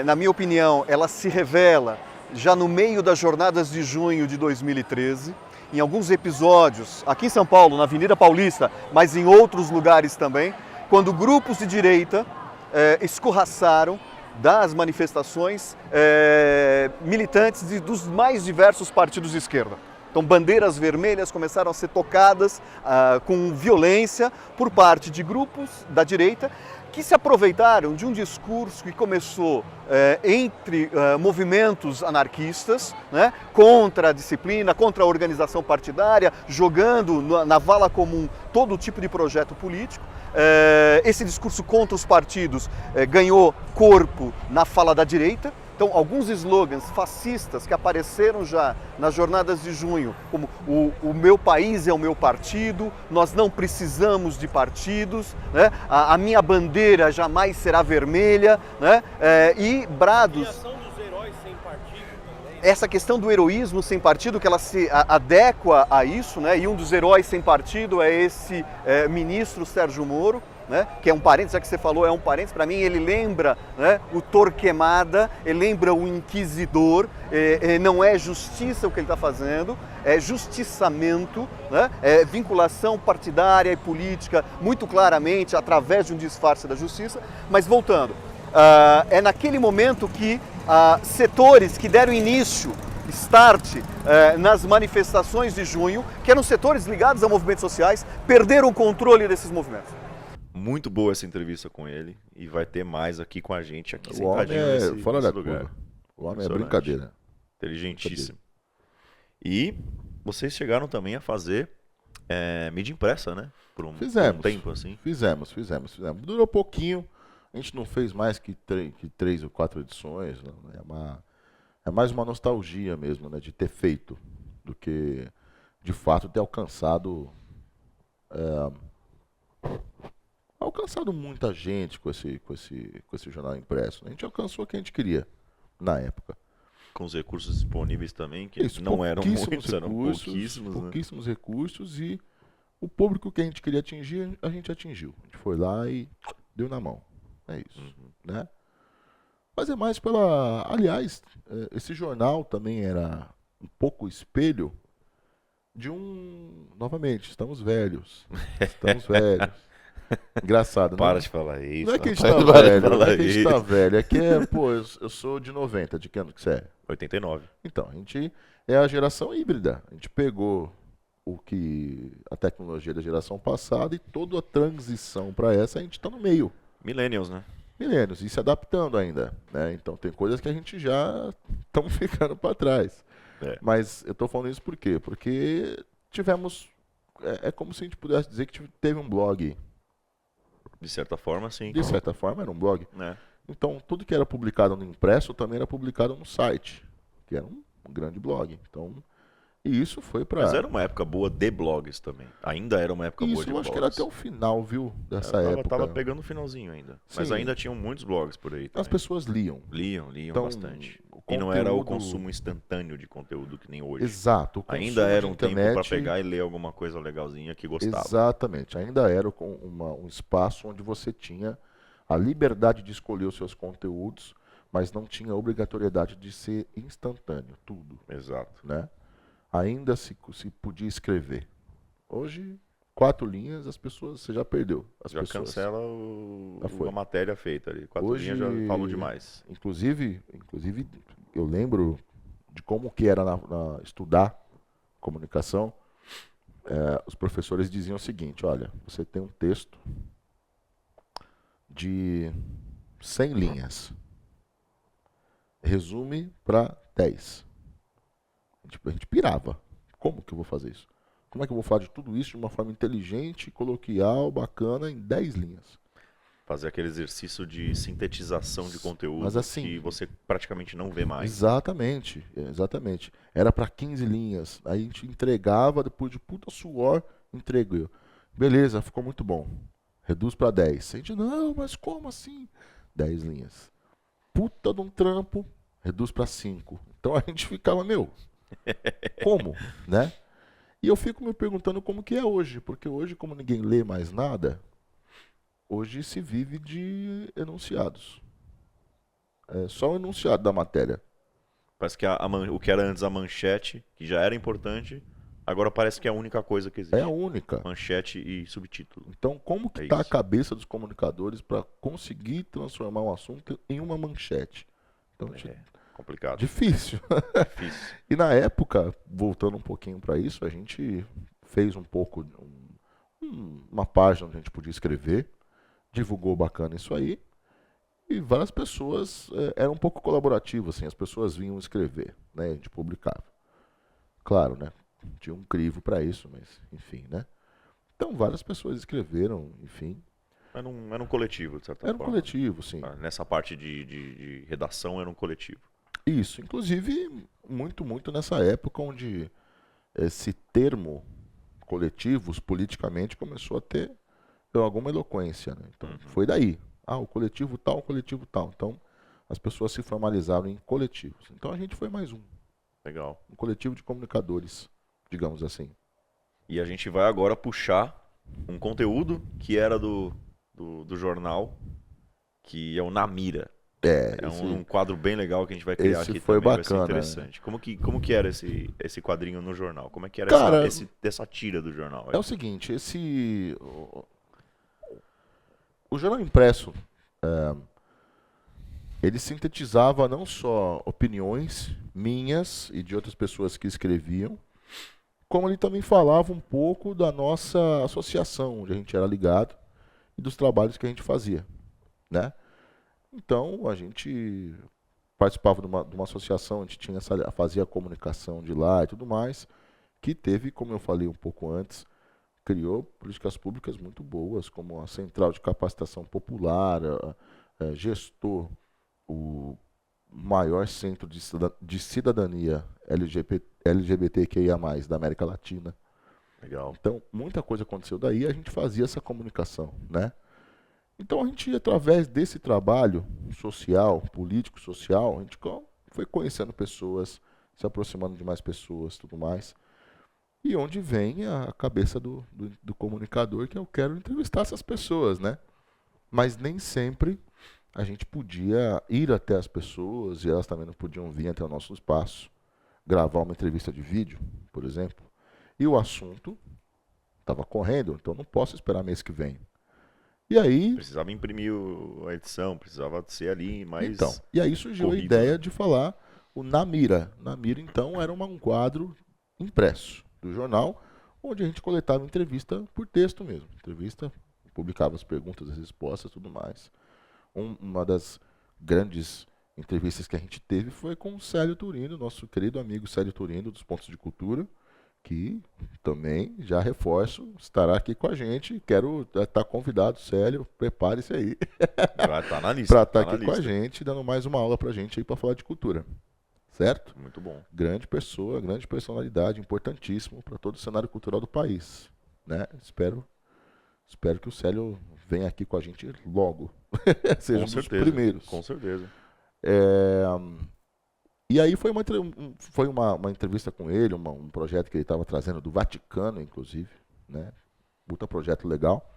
na minha opinião, ela se revela já no meio das jornadas de junho de 2013, em alguns episódios, aqui em São Paulo, na Avenida Paulista, mas em outros lugares também, quando grupos de direita escorraçaram das manifestações militantes dos mais diversos partidos de esquerda. Então, bandeiras vermelhas começaram a ser tocadas com violência por parte de grupos da direita que se aproveitaram de um discurso que começou entre movimentos anarquistas, né, contra a disciplina, contra a organização partidária, jogando na vala comum todo tipo de projeto político. Esse discurso contra os partidos ganhou corpo na fala da direita. Então, alguns slogans fascistas que apareceram já nas jornadas de junho, como o meu país é o meu partido, nós não precisamos de partidos, né? A minha bandeira jamais será vermelha, né? E brados... Essa questão do heroísmo sem partido, que ela se adequa a isso, né? E um dos heróis sem partido é esse ministro Sérgio Moro, né, que é um parênteses, já que você falou, é um parênteses, para mim ele lembra, né, o Torquemada, ele lembra o Inquisidor, não é justiça o que ele está fazendo, é justiçamento, né, é vinculação partidária e política muito claramente através de um disfarce da justiça. Mas voltando, é naquele momento que setores que deram início, start, nas manifestações de junho, que eram setores ligados a movimentos sociais, perderam o controle desses movimentos. Muito boa essa entrevista com ele e vai ter mais aqui com a gente, aqui O homem sentadinho fora nesse da lugar. curva. O homem é Impressionante. brincadeira. Inteligentíssimo. E vocês chegaram também a fazer mídia impressa, né? Por um tempo assim. Fizemos. Durou pouquinho. A gente não fez mais que 3 ou 4 edições. Não. É mais uma nostalgia mesmo, né, de ter feito, do que de fato ter alcançado muita gente com esse jornal impresso. A gente alcançou o que a gente queria na época. Com os recursos disponíveis também, que Isso, não eram muitos, eram pouquíssimos recursos, e o público que a gente queria atingir, a gente atingiu. A gente foi lá e deu na mão. É isso, né? Mas é mais pela... Aliás, esse jornal também era um pouco espelho de um... Novamente, estamos velhos. Engraçado, né? Para de falar isso. Não é que a gente rapaz. tá Para de velho, não falar é que a gente isso. tá velho. É que, eu sou de 90. De que ano que você é? 89. Então, a gente é a geração híbrida. A gente pegou a tecnologia da geração passada e toda a transição para essa, a gente está no meio. Millennials, né? Milênios, e se adaptando ainda, né? Então tem coisas que a gente já estamos ficando para trás. Mas eu estou falando isso por quê? Porque tivemos... É como se a gente pudesse dizer que teve um blog. De certa forma, sim. De certa forma, era um blog. É. Então, tudo que era publicado no impresso também era publicado no site, que era um grande blog. Então, e isso foi para... Mas era uma época boa de blogs também. Ainda era uma época boa de Isso eu blogs. acho que era até o final, viu, dessa época. Tava pegando o finalzinho ainda. Mas Sim. ainda tinham muitos blogs por aí também. As pessoas liam. Liam Então, bastante. o E não era o conteúdo- consumo instantâneo de conteúdo que nem hoje. Exato. o Ainda consumo era de um tempo internet- para pegar e ler alguma coisa legalzinha que gostava. Exatamente. Ainda era um espaço onde você tinha a liberdade de escolher os seus conteúdos, mas não tinha a obrigatoriedade de ser instantâneo, tudo, Exato. né? Ainda se podia escrever. Hoje, 4 linhas, as pessoas, você já perdeu. As Já pessoas. cancela Já foi. a matéria feita ali. 4 Hoje- linhas já falou demais. Inclusive, eu lembro de como que era estudar comunicação. Os professores diziam o seguinte: olha, você tem um texto de 100 linhas. Resume para 10. A gente pirava. Como que eu vou fazer isso? Como é que eu vou falar de tudo isso de uma forma inteligente, coloquial, bacana, em 10 linhas? Fazer aquele exercício de sintetização de conteúdo Mas assim, que você praticamente não vê mais. exatamente, exatamente. Era para 15 linhas. Aí a gente entregava, depois de puta suor, entreguei. Beleza, ficou muito bom. Reduz para 10. A gente, não, mas como assim? 10 linhas. Puta de um trampo, reduz para 5. Então a gente ficava, meu, como, né? E eu fico me perguntando como que é hoje, porque hoje, como ninguém lê mais nada, hoje se vive de enunciados. É só o enunciado da matéria. Parece que o que era antes a manchete, que já era importante, agora parece que é a única coisa que É existe. a única. Manchete e subtítulo. Então, como que É está a isso. cabeça dos comunicadores para conseguir transformar um assunto em uma manchete? Então, É complicado. difícil. Difícil. E na época, voltando um pouquinho para isso, a gente fez um pouco, uma página onde a gente podia escrever, divulgou bacana isso aí, e várias pessoas, era um pouco colaborativo, assim, as pessoas vinham escrever, né, a gente publicava. Claro, né, tinha um crivo para isso, mas enfim, né. Então várias pessoas escreveram, enfim. Era um coletivo, de certa Era um forma. coletivo, sim. Nessa parte de redação era um coletivo. Isso, inclusive muito nessa época onde esse termo coletivos politicamente começou a ter alguma eloquência, né? Então foi daí. Ah, o coletivo tal, o coletivo tal. Então as pessoas se formalizaram em coletivos. Então a gente foi mais Legal. um coletivo de comunicadores, digamos assim. E a gente vai agora puxar um conteúdo que era do jornal, que é o Na Mira. É um quadro bem legal que a gente vai criar esse aqui foi também, bacana, vai ser interessante. Como que era esse quadrinho no jornal? Como é que era Cara, essa tira do jornal? é o seguinte, o jornal impresso, ele sintetizava não só opiniões minhas e de outras pessoas que escreviam, como ele também falava um pouco da nossa associação, onde a gente era ligado, e dos trabalhos que a gente fazia, né? Então, a gente participava de uma associação, a gente fazia a comunicação de lá e tudo mais, que teve, como eu falei um pouco antes, criou políticas públicas muito boas, como a Central de Capacitação Popular, gestou o maior centro de cidadania LGBTQIA+, da América Latina. Legal. Então, muita coisa aconteceu daí e a gente fazia essa comunicação, né? Então, a gente, através desse trabalho social, político-social, a gente foi conhecendo pessoas, se aproximando de mais pessoas, tudo mais. E onde vem a cabeça do comunicador, que eu quero entrevistar essas pessoas, né? Mas nem sempre a gente podia ir até as pessoas e elas também não podiam vir até o nosso espaço, gravar uma entrevista de vídeo, por exemplo. E o assunto estava correndo, então não posso esperar mês que vem. E aí... Precisava imprimir a edição, precisava ser ali, mas... Então, e aí surgiu corrido, a ideia né? de falar o Na Mira. Na Mira, então, era um quadro impresso do jornal, onde a gente coletava entrevista por texto mesmo. Entrevista, publicava as perguntas, as respostas, tudo mais. Uma das grandes entrevistas que a gente teve foi com o Célio Turino, nosso querido amigo Célio Turino, dos Pontos de Cultura, que também, já reforço, estará aqui com a gente. Quero estar convidado, Célio, prepare-se aí. Vai estar na lista. Para estar tá na aqui com a lista. gente, dando mais uma aula para a gente aí para falar de cultura. Certo? Muito bom. Grande pessoa, grande personalidade, importantíssimo para todo o cenário cultural do país. Né? Espero que o Célio venha aqui com a gente logo. Seja Com um dos certeza. primeiros. Com certeza. E aí foi uma entrevista com ele, um projeto que ele estava trazendo do Vaticano, inclusive, né? Puta projeto legal.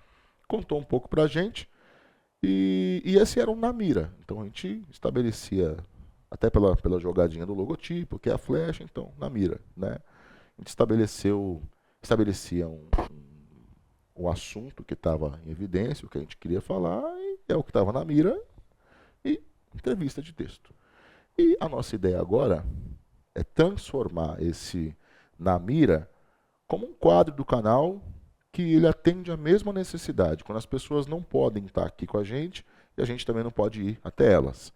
Contou um pouco pra gente e esse era um Na Mira. Então a gente estabelecia, até pela jogadinha do logotipo, que é a flecha, então, Na Mira, né? A gente estabelecia um assunto que estava em evidência, o que a gente queria falar, e é o que estava na mira, e entrevista de texto. E a nossa ideia agora é transformar esse Na Mira como um quadro do canal que ele atende a mesma necessidade, quando as pessoas não podem estar aqui com a gente e a gente também não pode ir até elas.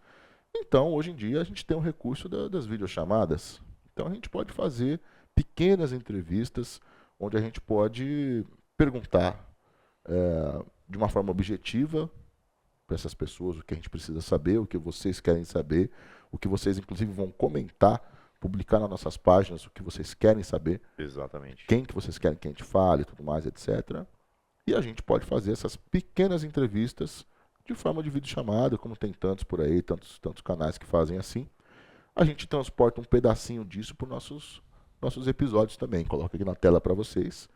Então, hoje em dia, a gente tem o recurso das videochamadas. Então, a gente pode fazer pequenas entrevistas onde a gente pode perguntar de uma forma objetiva para essas pessoas o que a gente precisa saber, o que vocês querem saber, o que vocês inclusive vão comentar, publicar nas nossas páginas, o que vocês querem saber, Exatamente. quem que vocês querem que a gente fale, tudo mais, etc. E a gente pode fazer essas pequenas entrevistas de forma de videochamada, como tem tantos por aí, tantos canais que fazem assim. A gente transporta um pedacinho disso para os nossos episódios também. Coloca aqui na tela para vocês.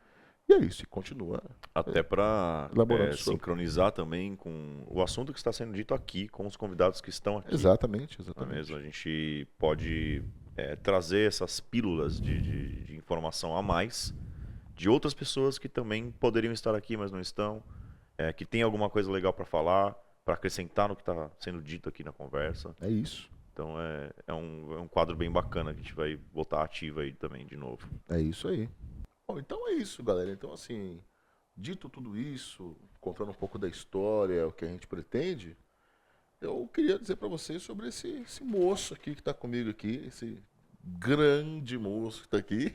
E é isso, e continua. Até para Elaborando sobre. sincronizar também com o assunto que está sendo dito aqui, com os convidados que estão aqui. Exatamente, Não é exatamente. mesmo? A gente pode trazer essas pílulas de informação a mais de outras pessoas que também poderiam estar aqui, mas não estão, que tem alguma coisa legal para falar, para acrescentar no que está sendo dito aqui na conversa. É isso. Então é um quadro bem bacana que a gente vai botar ativo aí também de novo. É isso aí. Bom, então é isso, galera. Então, assim, dito tudo isso, contando um pouco da história, o que a gente pretende, eu queria dizer para vocês sobre esse moço aqui que está comigo aqui, esse grande moço que está aqui,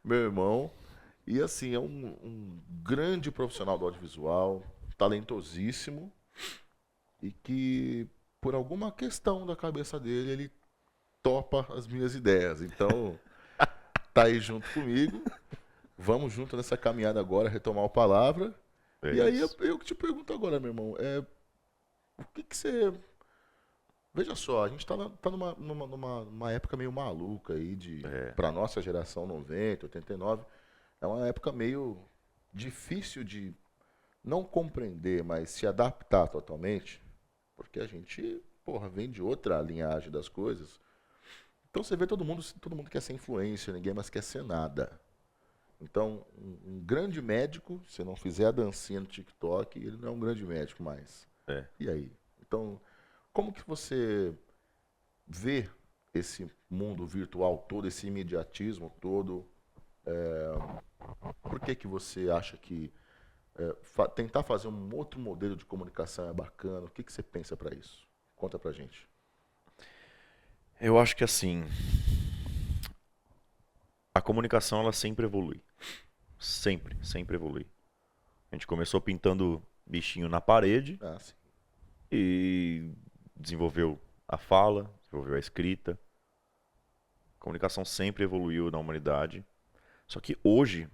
meu irmão. E, assim, é um grande profissional do audiovisual, talentosíssimo, e que, por alguma questão da cabeça dele, ele topa as minhas ideias. Então, tá aí junto comigo. Vamos junto nessa caminhada agora, retomar a palavra. E aí eu te pergunto agora, meu irmão, o que você... Veja só, a gente tá numa época meio maluca aí, pra nossa geração 90, 89, é uma época meio difícil de não compreender, mas se adaptar totalmente, porque a gente, vem de outra linhagem das coisas. Então você vê todo mundo quer ser influencer, ninguém mais quer ser nada. Então, um grande médico, se não fizer a dancinha no TikTok, ele não é um grande médico mais. E aí? Então, como que você vê esse mundo virtual todo, esse imediatismo todo? Por que você acha que tentar fazer um outro modelo de comunicação é bacana? O que você pensa para isso? Conta pra gente. Eu acho que assim, a comunicação ela sempre evolui. Sempre evolui. A gente começou pintando bichinho na parede Sim. e desenvolveu a fala, desenvolveu a escrita. A comunicação sempre evoluiu na humanidade. Só que hoje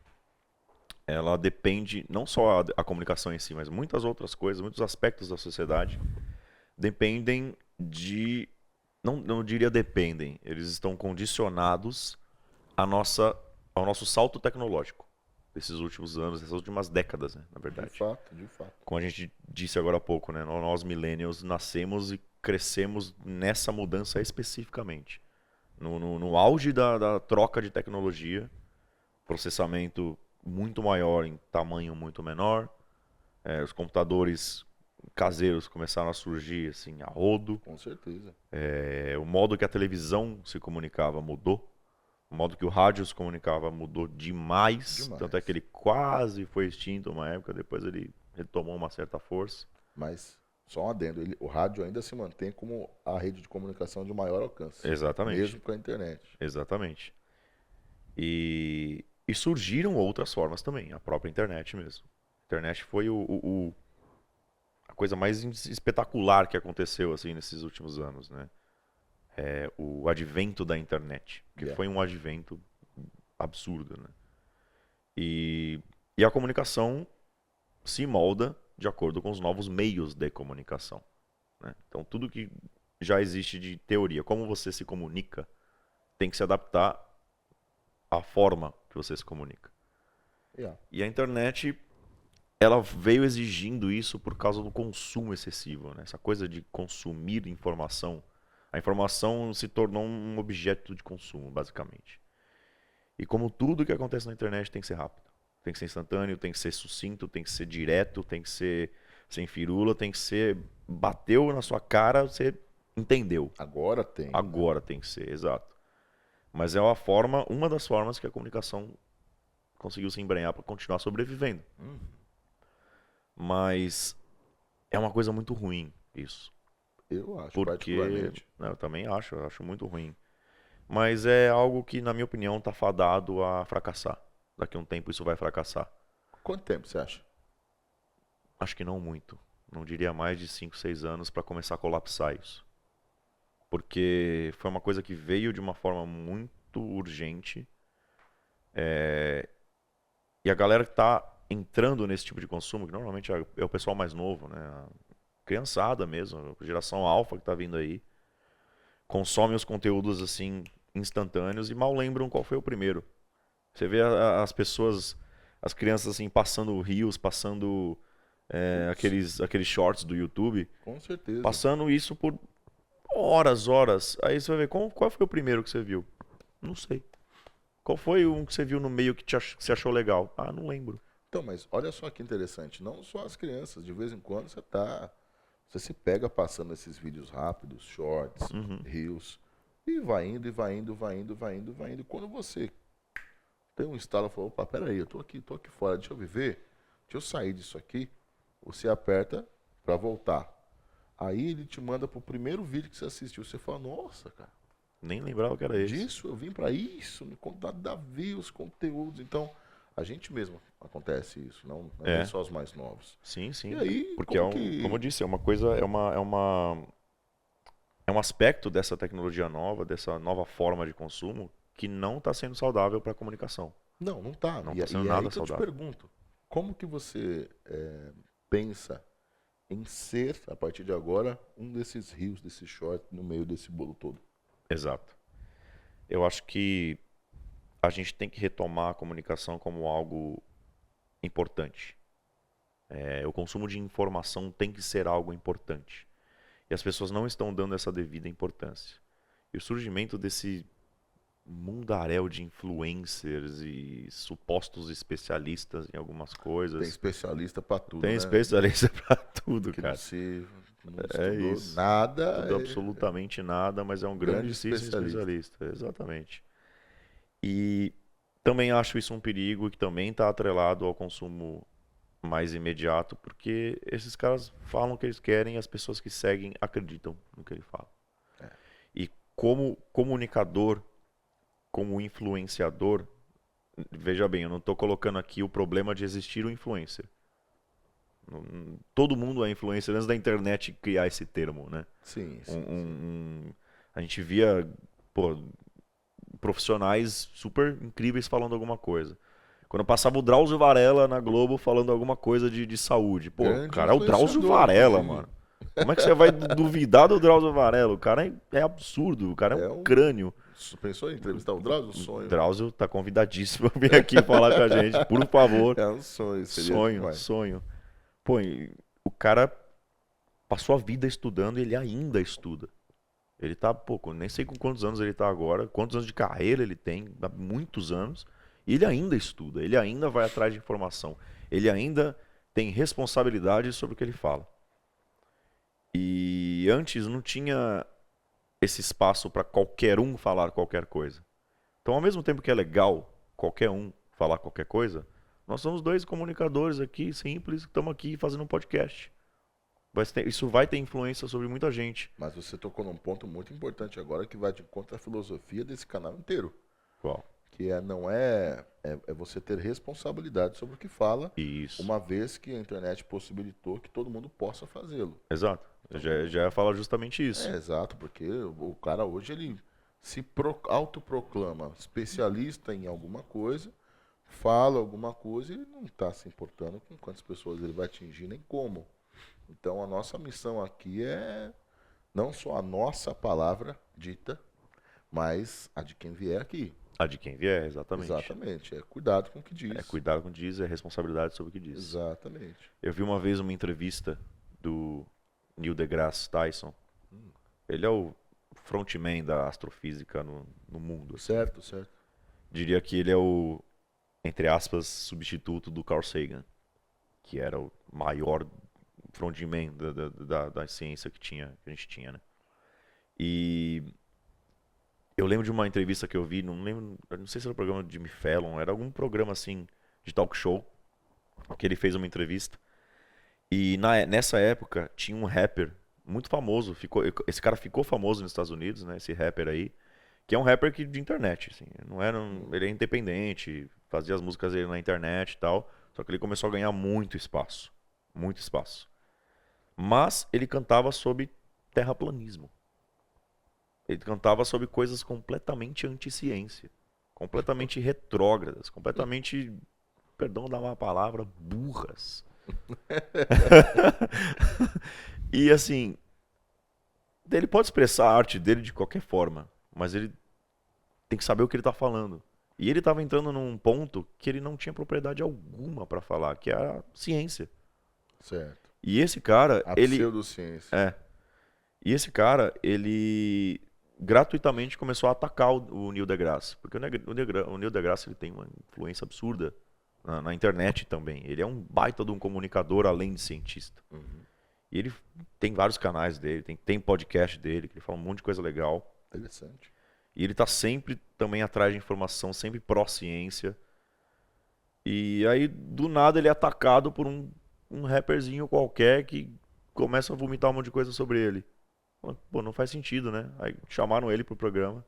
ela depende, não só a comunicação em si, mas muitas outras coisas, muitos aspectos da sociedade dependem de... Não diria dependem, eles estão condicionados ao nosso salto tecnológico desses últimos anos, dessas últimas décadas, né, na verdade. De fato. Como a gente disse agora há pouco, né, nós millennials nascemos e crescemos nessa mudança especificamente. No auge da troca de tecnologia, processamento muito maior em tamanho muito menor, os computadores caseiros começaram a surgir assim, a rodo. Com certeza. O modo que a televisão se comunicava mudou. O modo que o rádio se comunicava mudou demais. Tanto é que ele quase foi extinto uma época, depois ele retomou uma certa força. Mas, só um adendo, o rádio ainda se mantém como a rede de comunicação de maior alcance. Exatamente. Mesmo com a internet. Exatamente. E surgiram outras formas também, a própria internet mesmo. A internet foi a coisa mais espetacular que aconteceu assim nesses últimos anos, né? O advento da internet, que foi um advento absurdo, né? E a comunicação se molda de acordo com os novos meios de comunicação, né? Então tudo que já existe de teoria, como você se comunica, tem que se adaptar à forma que você se comunica. E a internet, ela veio exigindo isso por causa do consumo excessivo, né? Essa coisa de consumir informação. A informação se tornou um objeto de consumo, basicamente. E como tudo que acontece na internet tem que ser rápido. Tem que ser instantâneo, tem que ser sucinto, tem que ser direto, tem que ser sem firula, tem que ser... Bateu na sua cara, você entendeu. Agora tem. Agora tem que ser, exato. Mas é uma das formas que a comunicação conseguiu se embrenhar para continuar sobrevivendo. Mas é uma coisa muito ruim isso. Eu acho, Porque particularmente. eu também acho muito ruim. Mas é algo que, na minha opinião, está fadado a fracassar. daqui a um tempo isso vai fracassar. Quanto tempo você acha? Acho que não muito. Não diria mais de 5, 6 anos para começar a colapsar isso. Porque foi uma coisa que veio de uma forma muito urgente. E a galera que tá entrando nesse tipo de consumo, que normalmente é o pessoal mais novo, né? A criançada mesmo, a geração alfa que tá vindo aí, consome os conteúdos assim instantâneos e mal lembram qual foi o primeiro. Você vê as pessoas, as crianças assim passando reels, passando aqueles shorts do YouTube, Com certeza. passando isso por horas. Aí você vai ver qual foi o primeiro que você viu? Não sei. Qual foi um que você viu no meio que você achou legal? Ah, não lembro. Então, mas olha só que interessante. Não só as crianças, de vez em quando você se pega passando esses vídeos rápidos, shorts, reels, e vai indo, e vai indo, vai indo, vai indo, vai indo. E quando você tem um estalo e fala, opa, peraí, eu tô aqui fora, deixa eu viver, deixa eu sair disso aqui, você aperta para voltar. Aí ele te manda pro primeiro vídeo que você assistiu. Você fala, nossa, cara, Nem lembrava que era esse. disso eu vim para isso, me contar da ver os conteúdos. Então, a gente mesmo acontece isso, não é nem só os mais novos. Sim, sim. E aí, Porque como eu disse, é uma coisa, é um aspecto dessa tecnologia nova, dessa nova forma de consumo que não está sendo saudável para a comunicação. Não tá. Não E, tá sendo e nada aí que eu te saudável. pergunto, como que você pensa em ser, a partir de agora, um desses rios, desses shorts, no meio desse bolo todo? Exato. Eu acho que a gente tem que retomar a comunicação como algo importante. O consumo de informação tem que ser algo importante. E as pessoas não estão dando essa devida importância. E o surgimento desse mundaréu de influencers e supostos especialistas em algumas coisas. Tem especialista para tudo, Tem né? especialista pra tudo, Que cara. não É estudou isso. nada. Tudo absolutamente nada, mas é um grande grandíssimo especialista. especialista. Exatamente. E também acho isso um perigo que também está atrelado ao consumo mais imediato, porque esses caras falam o que eles querem e as pessoas que seguem acreditam no que ele fala. E como comunicador, como influenciador, veja bem, eu não estou colocando aqui o problema de existir o influencer. Todo mundo é influencer antes da internet criar esse termo, né? Sim. A gente via profissionais super incríveis falando alguma coisa. Quando passava o Drauzio Varela na Globo falando alguma coisa de saúde. Pô, Grande o cara é o Drauzio influenciador, Varela, inclusive. mano. Como é que você vai duvidar do Drauzio Varela? O cara é absurdo, o cara é um crânio. Pensou em entrevistar o Drauzio? O Sonho. Drauzio tá convidadíssimo a vir aqui falar com a gente, por favor. É um sonho. Seria demais. Sonho. Pô, e o cara passou a vida estudando e ele ainda estuda. Ele tá, nem sei com quantos anos ele tá agora, quantos anos de carreira ele tem, há muitos anos, e ele ainda estuda, ele ainda vai atrás de informação, ele ainda tem responsabilidade sobre o que ele fala. E antes não tinha esse espaço para qualquer um falar qualquer coisa. Então, ao mesmo tempo que é legal qualquer um falar qualquer coisa, nós somos dois comunicadores aqui, simples, que estamos aqui fazendo um podcast. Isso vai ter influência sobre muita gente. Mas você tocou num ponto muito importante agora que vai de contra a filosofia desse canal inteiro. Qual? Que não é você ter responsabilidade sobre o que fala, Isso. uma vez que a internet possibilitou que todo mundo possa fazê-lo. Exato. Eu já ia falar justamente isso. Exato, porque o cara hoje ele se autoproclama especialista em alguma coisa, fala alguma coisa e não está se importando com quantas pessoas ele vai atingir nem como. Então a nossa missão aqui é não só a nossa palavra dita, mas a de quem vier aqui. A de quem vier, exatamente. Exatamente. É cuidado com o que diz. É cuidado com o que diz, é responsabilidade sobre o que diz. Exatamente. Eu vi uma vez uma entrevista do Neil deGrasse Tyson. Ele é o frontman da astrofísica no mundo. Certo. Diria que ele é o, entre aspas, substituto do Carl Sagan, que era o maior frontman da ciência que a gente tinha, né? E eu lembro de uma entrevista que eu vi, não sei se era o programa de Jimmy Fallon, era algum programa assim de talk show, que ele fez uma entrevista. E nessa época tinha um rapper muito famoso, esse cara ficou famoso nos Estados Unidos, né? Esse rapper aí, que é um rapper de internet, assim. Não era ele é independente, fazia as músicas dele na internet e tal. Só que ele começou a ganhar muito espaço. Muito espaço. Mas ele cantava sobre terraplanismo. Ele cantava sobre coisas completamente anti-ciência. Completamente retrógradas. Completamente, perdão da má palavra, burras. E assim, ele pode expressar a arte dele de qualquer forma, mas ele tem que saber o que ele está falando. E ele estava entrando num ponto que ele não tinha propriedade alguma para falar, que é a ciência. Certo. E esse cara, A ele pseudociência. e esse cara, ele gratuitamente começou a atacar o Neil deGrasse, porque o Neil deGrasse ele tem uma influência absurda na internet também. Ele é um baita de um comunicador além de cientista. E ele tem vários canais dele, tem podcast dele, que ele fala um monte de coisa legal. Interessante. E ele tá sempre também atrás de informação, sempre pró-ciência. E aí, do nada, ele é atacado por um rapperzinho qualquer que começa a vomitar um monte de coisa sobre ele. Pô, não faz sentido, né? Aí chamaram ele pro programa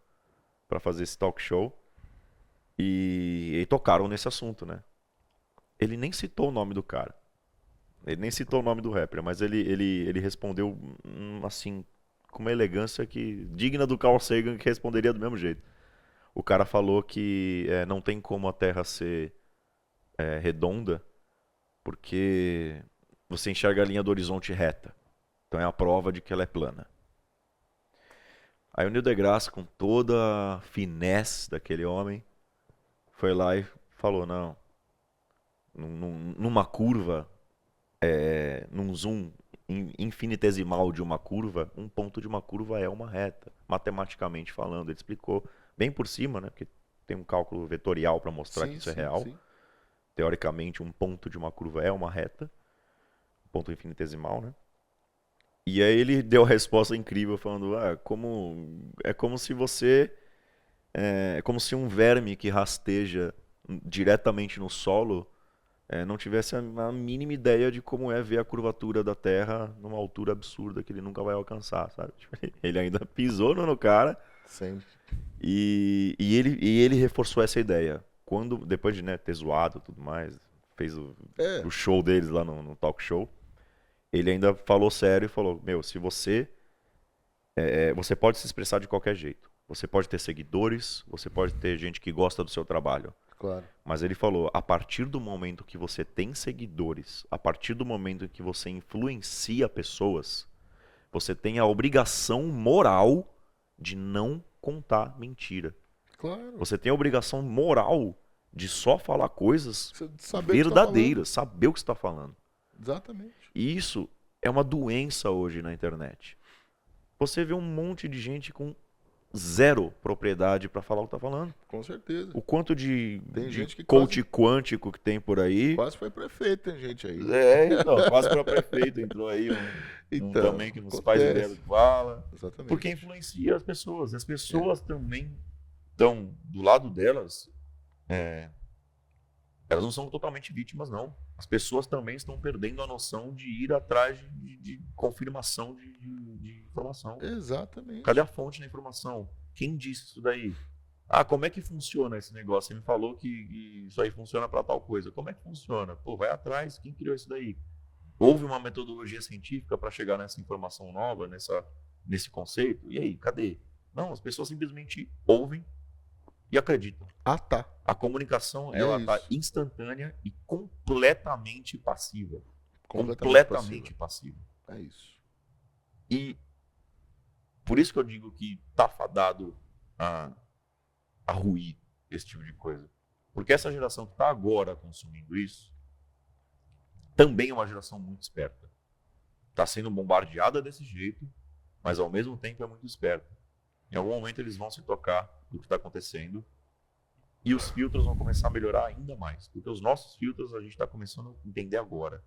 pra fazer esse talk show. E tocaram nesse assunto, né? Ele nem citou o nome do cara. Ele nem citou o nome do rapper, mas ele respondeu assim, com uma elegância que digna do Carl Sagan, que responderia do mesmo jeito. O cara falou que não tem como a Terra ser redonda, porque você enxerga a linha do horizonte reta. Então é a prova de que ela é plana. Aí o Neil deGrasse, com toda a finesse daquele homem, foi lá e falou, não, numa curva, num zoom infinitesimal de uma curva, um ponto de uma curva é uma reta, matematicamente falando. Ele explicou bem por cima, né? Porque tem um cálculo vetorial para mostrar que isso é real. Sim. Teoricamente, um ponto de uma curva é uma reta, um ponto infinitesimal, né? E aí ele deu a resposta incrível, falando, é como se você... É como se um verme que rasteja diretamente no solo não tivesse a mínima ideia de como é ver a curvatura da Terra numa altura absurda que ele nunca vai alcançar, sabe? Tipo, ele ainda pisou no cara Sempre. e ele reforçou essa ideia. Depois de ter zoado e tudo mais, fez o show deles lá no talk show, ele ainda falou sério e falou, se você pode se expressar de qualquer jeito. Você pode ter seguidores, você pode ter gente que gosta do seu trabalho. Claro. Mas ele falou, a partir do momento que você tem seguidores, a partir do momento que você influencia pessoas, você tem a obrigação moral de não contar mentira. Claro. Você tem a obrigação moral de só falar coisas Saber verdadeiras, saber o que você está falando. Exatamente. E isso é uma doença hoje na internet. Você vê um monte de gente com zero propriedade para falar o que está falando. Com certeza. O quanto de gente que coach quântico que tem por aí. Quase foi prefeito, tem gente aí. Então, quase para prefeito. Entrou aí um também que nos faz ideia do que fala. Exatamente. Porque influencia as pessoas. As pessoas também estão do lado delas. Elas não são totalmente vítimas, não. As pessoas também estão perdendo a noção de ir atrás de confirmação de informação. Exatamente. Cadê a fonte da informação? Quem disse isso daí? Como é que funciona esse negócio? Você me falou que isso aí funciona para tal coisa. Como é que funciona? Pô, vai atrás. Quem criou isso daí? Houve uma metodologia científica para chegar nessa informação nova, nesse conceito? E aí, cadê? Não, as pessoas simplesmente ouvem e acreditam. Tá. A comunicação, ela está instantânea e completamente passiva. Completamente passiva. É isso. E por isso que eu digo que está fadado a ruir esse tipo de coisa. Porque essa geração que está agora consumindo isso também é uma geração muito esperta. Está sendo bombardeada desse jeito, mas ao mesmo tempo é muito esperta. Em algum momento eles vão se tocar do que está acontecendo e os filtros vão começar a melhorar ainda mais. Porque os nossos filtros a gente está começando a entender agora.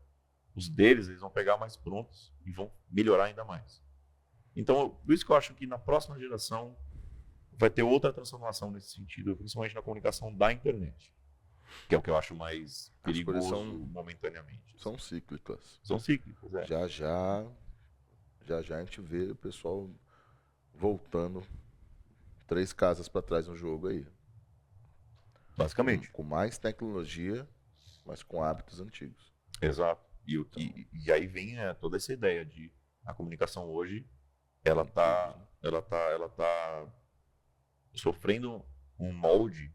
Os deles, eles vão pegar mais prontos e vão melhorar ainda mais. Então, por isso que eu acho que na próxima geração vai ter outra transformação nesse sentido, principalmente na comunicação da internet. Que é o que eu acho mais perigoso momentaneamente. São cíclicas. São cíclicas, Já a gente vê o pessoal voltando 3 casas para trás no jogo aí. Basicamente. Com mais tecnologia, mas com hábitos antigos. Exato. E aí vem toda essa ideia de a comunicação hoje, ela tá sofrendo um molde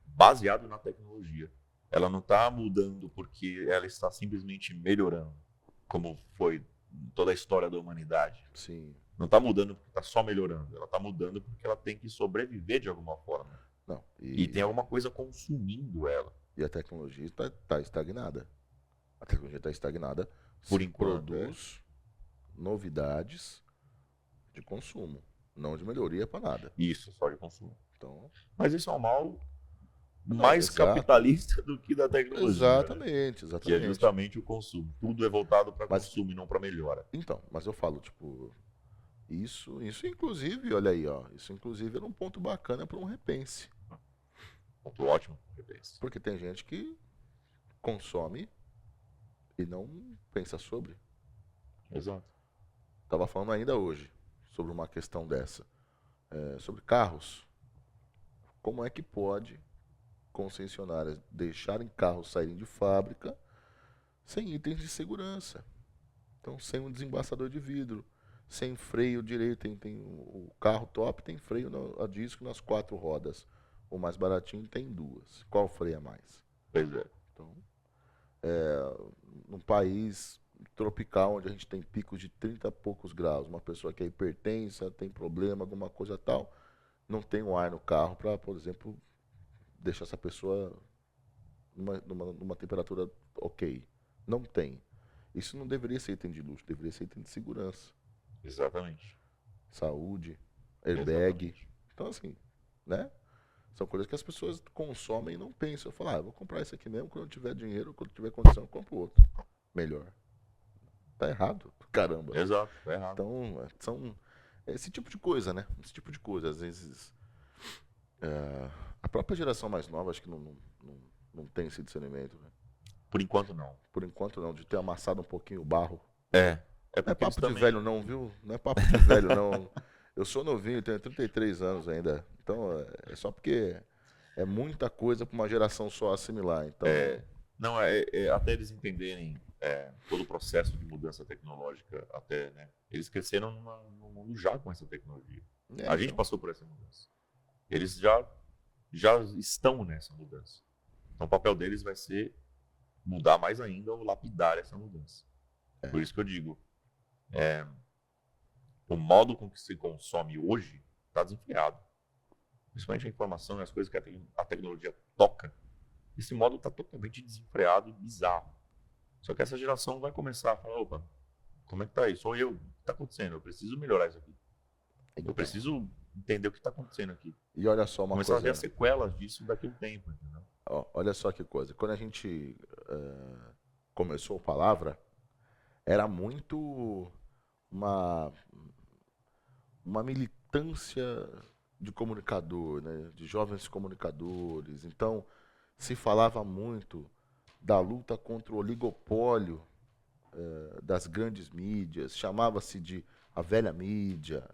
baseado na tecnologia. Ela não está mudando porque ela está simplesmente melhorando, como foi toda a história da humanidade. Sim. Não está mudando porque está só melhorando. Ela está mudando porque ela tem que sobreviver de alguma forma. Não. E tem alguma coisa consumindo ela. E a tecnologia está estagnada. A tecnologia está estagnada. Por se enquanto, produz novidades de consumo, não de melhoria para nada. Isso, só de consumo. Então, Mas isso é um mal mais exato. capitalista do que da tecnologia. Exatamente, Né? exatamente. Que é justamente o consumo. Tudo é voltado para Mas- consumo e não para melhora. Então, mas eu falo, tipo, isso inclusive, olha aí, ó, isso inclusive era um ponto bacana para um repense. Ponto ótimo. Repense. Porque tem gente que consome e não pensa sobre. Exato. Estava falando ainda hoje sobre uma questão dessa, sobre carros. Como é que pode concessionárias deixarem carros saírem de fábrica sem itens de segurança? Então, sem um desembaçador de vidro, sem freio direito. O carro top tem freio a disco nas 4 rodas. O mais baratinho tem 2. Qual freia mais? Pois é. Então, num país tropical, onde a gente tem picos de 30 e poucos graus, uma pessoa que é hipertensa, tem problema, alguma coisa tal, não tem um ar no carro para, por exemplo, deixar essa pessoa numa temperatura ok. Não tem. Isso não deveria ser item de luxo, deveria ser item de segurança. Exatamente. Saúde, airbag. Então, assim, né? São coisas que as pessoas consomem e não pensam. Eu falo, eu vou comprar isso aqui mesmo, quando eu tiver dinheiro, quando eu tiver condição, eu compro outro. Melhor. Tá errado, caramba. Exato, tá errado. Então, são esse tipo de coisa, né? Esse tipo de coisa. Às vezes, a própria geração mais nova, acho que não tem esse discernimento, né? Por enquanto não. Por enquanto não, de ter amassado um pouquinho o barro. É Não é porque eles papo de também- velho não, viu? Não é papo de velho não. Eu sou novinho, tenho 33 anos ainda. Então, é só porque é muita coisa para uma geração só assimilar. Então, Não, até eles entenderem todo o processo de mudança tecnológica, até, né? Eles cresceram no mundo já com essa tecnologia. A gente então, passou por essa mudança. Eles já estão nessa mudança. Então o papel deles vai ser mudar mais ainda ou lapidar essa mudança. Por isso que eu digo, o modo com que se consome hoje está desenfreado. Principalmente a informação e as coisas que a tecnologia toca. Esse modo está totalmente desenfreado e bizarro. Só que essa geração vai começar a falar, opa, como é que tá isso? Sou eu, o que está acontecendo? Eu preciso melhorar isso aqui. Eu preciso entender o que está acontecendo aqui. E olha só uma Começar a coisa. ver as sequelas disso daqui a um tempo, entendeu? Ó, olha só que coisa. Quando a gente começou a palavra, era muito uma militância de comunicador, né? De jovens comunicadores. Então, se falava muito da luta contra o oligopólio das grandes mídias, chamava-se de a velha mídia,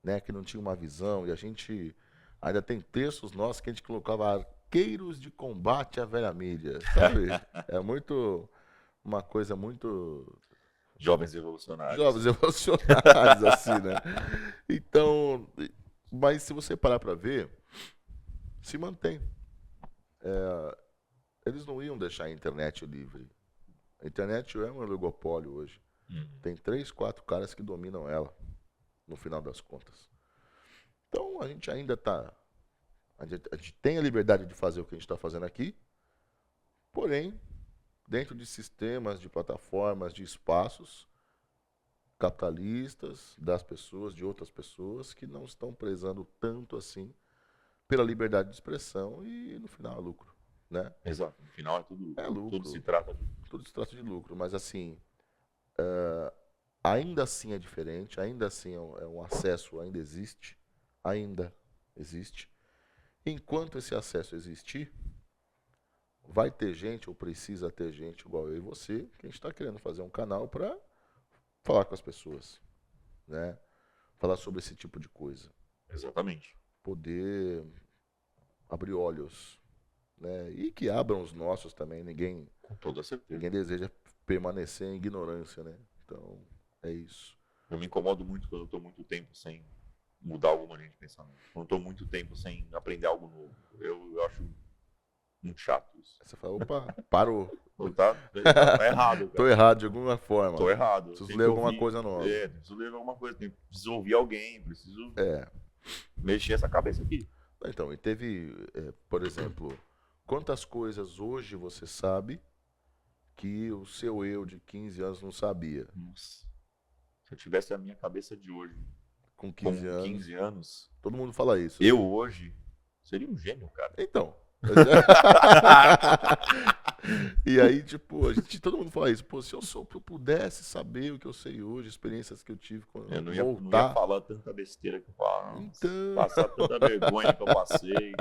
né? Que não tinha uma visão. E a gente ainda tem textos nossos que a gente colocava arqueiros de combate à velha mídia, sabe? É muito uma coisa muito Jovens revolucionários. jovens emocionados, assim, né? Então, mas se você parar para ver, se mantém. Eles não iam deixar a internet livre. A internet é um oligopólio hoje. Tem 3, 4 caras que dominam ela, no final das contas. Então, a gente ainda está... A gente tem a liberdade de fazer o que a gente está fazendo aqui, porém, dentro de sistemas, de plataformas, de espaços capitalistas, das pessoas, de outras pessoas, que não estão prezando tanto assim pela liberdade de expressão e, no final, é lucro, né? Exato. No final é lucro. tudo se trata de... Tudo se trata de lucro, mas assim, ainda assim é diferente, ainda assim é um acesso, ainda existe. Enquanto esse acesso existir, vai ter gente, ou precisa ter gente igual eu e você, que a gente está querendo fazer um canal para falar com as pessoas, né? Falar sobre esse tipo de coisa. Exatamente. poder abrir olhos, né? E que abram os nossos também. Ninguém Com toda certeza. deseja permanecer em ignorância, né? Então, é isso. Eu me incomodo muito quando eu tô muito tempo sem mudar alguma linha de pensamento. Quando eu tô muito tempo sem aprender algo novo. Eu acho muito chato isso. Você fala, opa, parou. Tá errado, Tô cara. errado de alguma forma. Tô errado. Preciso Tem ler que alguma ouvir. coisa nova. Preciso ler alguma coisa. Preciso ouvir alguém. Preciso É. mexer essa cabeça aqui. Então, e teve, por exemplo, quantas coisas hoje você sabe que o seu eu de 15 anos não sabia? Nossa. Se eu tivesse a minha cabeça de hoje, Com com 15 anos, 15 anos, todo mundo fala isso. eu hoje seria um gênio, cara. Então. E aí, tipo, todo mundo fala isso. Pô, se eu pudesse saber o que eu sei hoje, experiências que eu tive quando Eu não ia voltar. falar tanta besteira que eu falo. Então. Passar tanta vergonha que eu passei.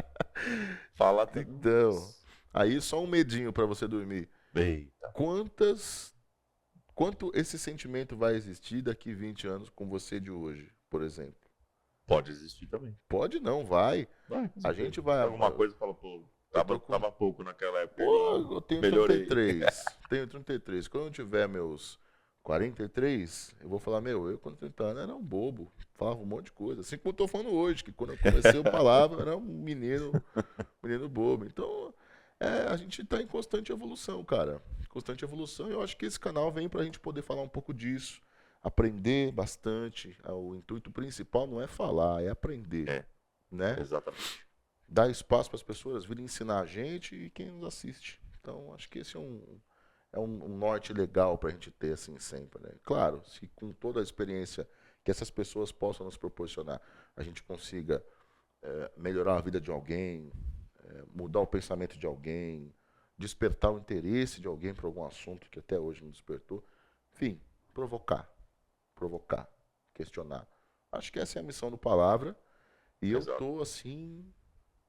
Falar tanto. Então. Aí só um medinho pra você dormir. Eita. Quanto esse sentimento vai existir daqui 20 anos com você de hoje, por exemplo? Pode existir também. Pode não, vai. Vai, A gente vai. alguma coisa fala, pô, tava pouco naquela época. Pô, eu tenho melhorei. 33. Tenho 33. Quando eu tiver meus 43, eu vou falar, eu com 30 anos era um bobo. Falava um monte de coisa. Assim como eu tô falando hoje, que quando eu comecei a palavra, era um menino bobo. Então, a gente tá em constante evolução, cara. Constante evolução. E eu acho que esse canal vem pra gente poder falar um pouco disso. Aprender bastante. O intuito principal não é falar, é aprender. Né? Exatamente. Dar espaço para as pessoas virem ensinar a gente e quem nos assiste. Então, acho que esse é um norte legal para a gente ter assim sempre. Né? Claro, se com toda a experiência que essas pessoas possam nos proporcionar, a gente consiga melhorar a vida de alguém, mudar o pensamento de alguém, despertar o interesse de alguém por algum assunto que até hoje não despertou. Enfim, provocar, questionar. Acho que essa é a missão do Palavra. E eu tô assim,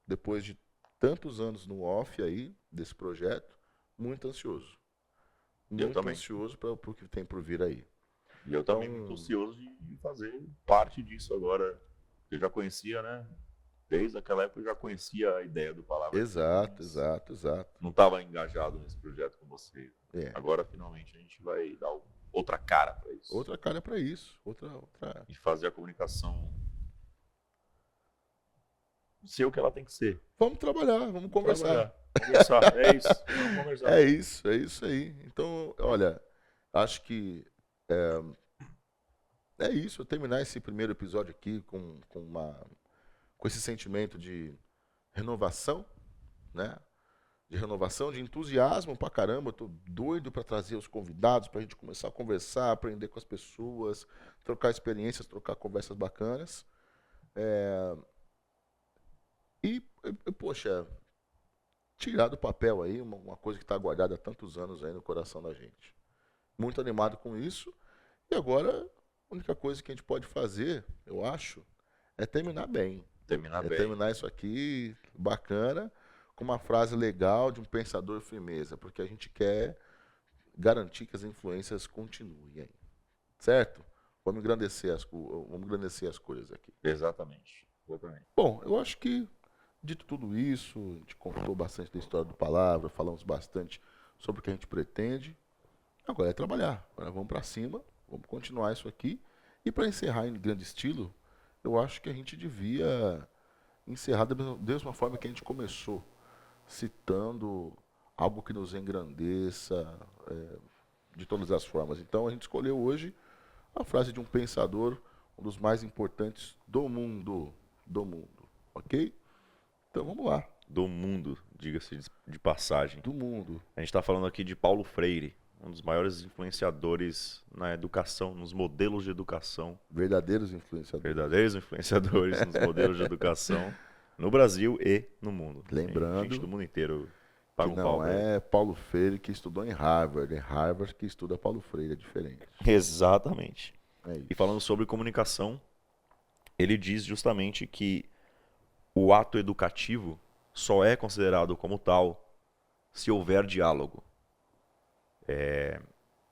depois de tantos anos no off aí, desse projeto, muito ansioso. Muito ansioso para o que tem por vir aí. E eu também muito ansioso de fazer parte disso agora. Eu já conhecia, né? Desde aquela época eu já conhecia a ideia do Palavra. Exato. Não estava engajado nesse projeto com você. Agora, finalmente, a gente vai dar outra cara para isso. Outra cara para isso. Outra... E fazer a comunicação ser o que ela tem que ser. Vamos trabalhar, vamos conversar. É isso. Vamos conversar. É isso aí. Então, olha, acho que é isso. Eu terminar esse primeiro episódio aqui com esse sentimento de renovação, né? De renovação, de entusiasmo pra caramba. Eu tô doido para trazer os convidados, pra gente começar a conversar, aprender com as pessoas, trocar experiências, trocar conversas bacanas. E, poxa, tirar do papel aí uma coisa que está guardada há tantos anos aí no coração da gente. Muito animado com isso. E agora, a única coisa que a gente pode fazer, eu acho, é terminar bem. Terminar isso aqui bacana, com uma frase legal de um pensador firmeza, porque a gente quer garantir que as influências continuem aí. Certo? Vamos engrandecer as coisas aqui. Exatamente. Bom, eu acho que dito tudo isso, a gente contou bastante da história do Palavra, falamos bastante sobre o que a gente pretende. Agora é trabalhar. Agora vamos para cima, vamos continuar isso aqui. E para encerrar em grande estilo, eu acho que a gente devia encerrar da mesma forma que a gente começou, citando algo que nos engrandeça de todas as formas. Então a gente escolheu hoje a frase de um pensador, um dos mais importantes do mundo. Ok? Então vamos lá. Do mundo, diga-se de passagem. Do mundo. A gente está falando aqui de Paulo Freire, um dos maiores influenciadores na educação, nos modelos de educação. Verdadeiros influenciadores Nos modelos de educação no Brasil e no mundo. Lembrando, gente do mundo inteiro paga que um pau. Não é Paulo Freire que estudou em Harvard, é Harvard que estuda Paulo Freire, é diferente. Exatamente. É isso. E falando sobre comunicação, ele diz justamente que o ato educativo só é considerado como tal se houver diálogo.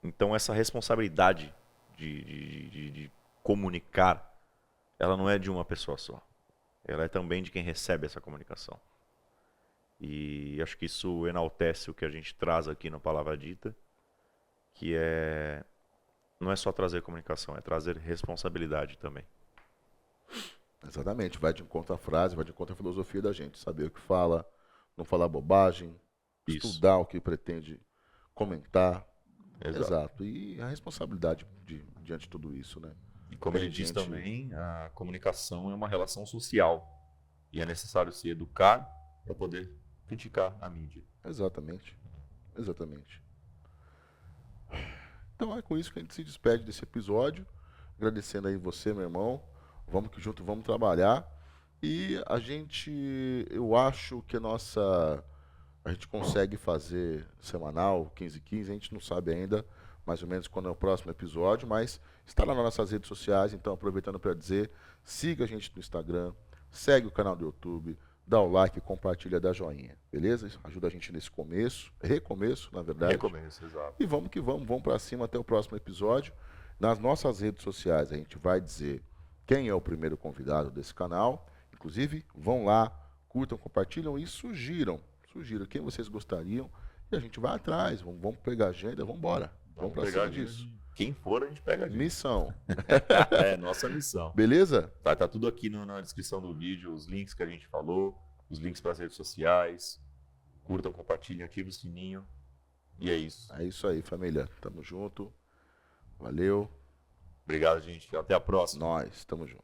Então essa responsabilidade de comunicar, ela não é de uma pessoa só. ela é também de quem recebe essa comunicação. E acho que isso enaltece o que a gente traz aqui na Palavra Dita, que não é só trazer comunicação, é trazer responsabilidade também. Exatamente, vai de encontro à frase, vai de encontro à filosofia da gente, saber o que fala, não falar bobagem, Isso. estudar o que pretende comentar. Exato. Exato. E a responsabilidade diante de tudo isso, né? E como ele Tem diz gente- também, a comunicação é uma relação social. E é necessário se educar para poder criticar a mídia. Exatamente. Exatamente. Então é com isso que a gente se despede desse episódio. Agradecendo aí você, meu irmão. Vamos que junto, vamos trabalhar. E eu acho que a gente consegue fazer semanal, 15 e 15, a gente não sabe ainda mais ou menos quando é o próximo episódio, mas está lá nas nossas redes sociais, então aproveitando para dizer, siga a gente no Instagram, segue o canal do YouTube, dá o like, compartilha, dá joinha, beleza? Isso ajuda a gente nesse recomeço, na verdade. Recomeço, exato. E vamos que vamos para cima até o próximo episódio. Nas nossas redes sociais a gente vai dizer quem é o primeiro convidado desse canal. Inclusive, vão lá, curtam, compartilham e sugiram quem vocês gostariam. E a gente vai atrás, vamos pegar a agenda, vamos embora. Vamos para pegar cima a gente. disso. Quem for, a gente pega a gente. Missão. É nossa missão. Beleza? Tá tudo aqui na descrição do vídeo, os links que a gente falou, os links para as redes sociais. Curtam, compartilhem, ativem o sininho. E é isso. É isso aí, família. Tamo junto. Valeu. Obrigado, gente. Até a próxima. Nós, tamo junto.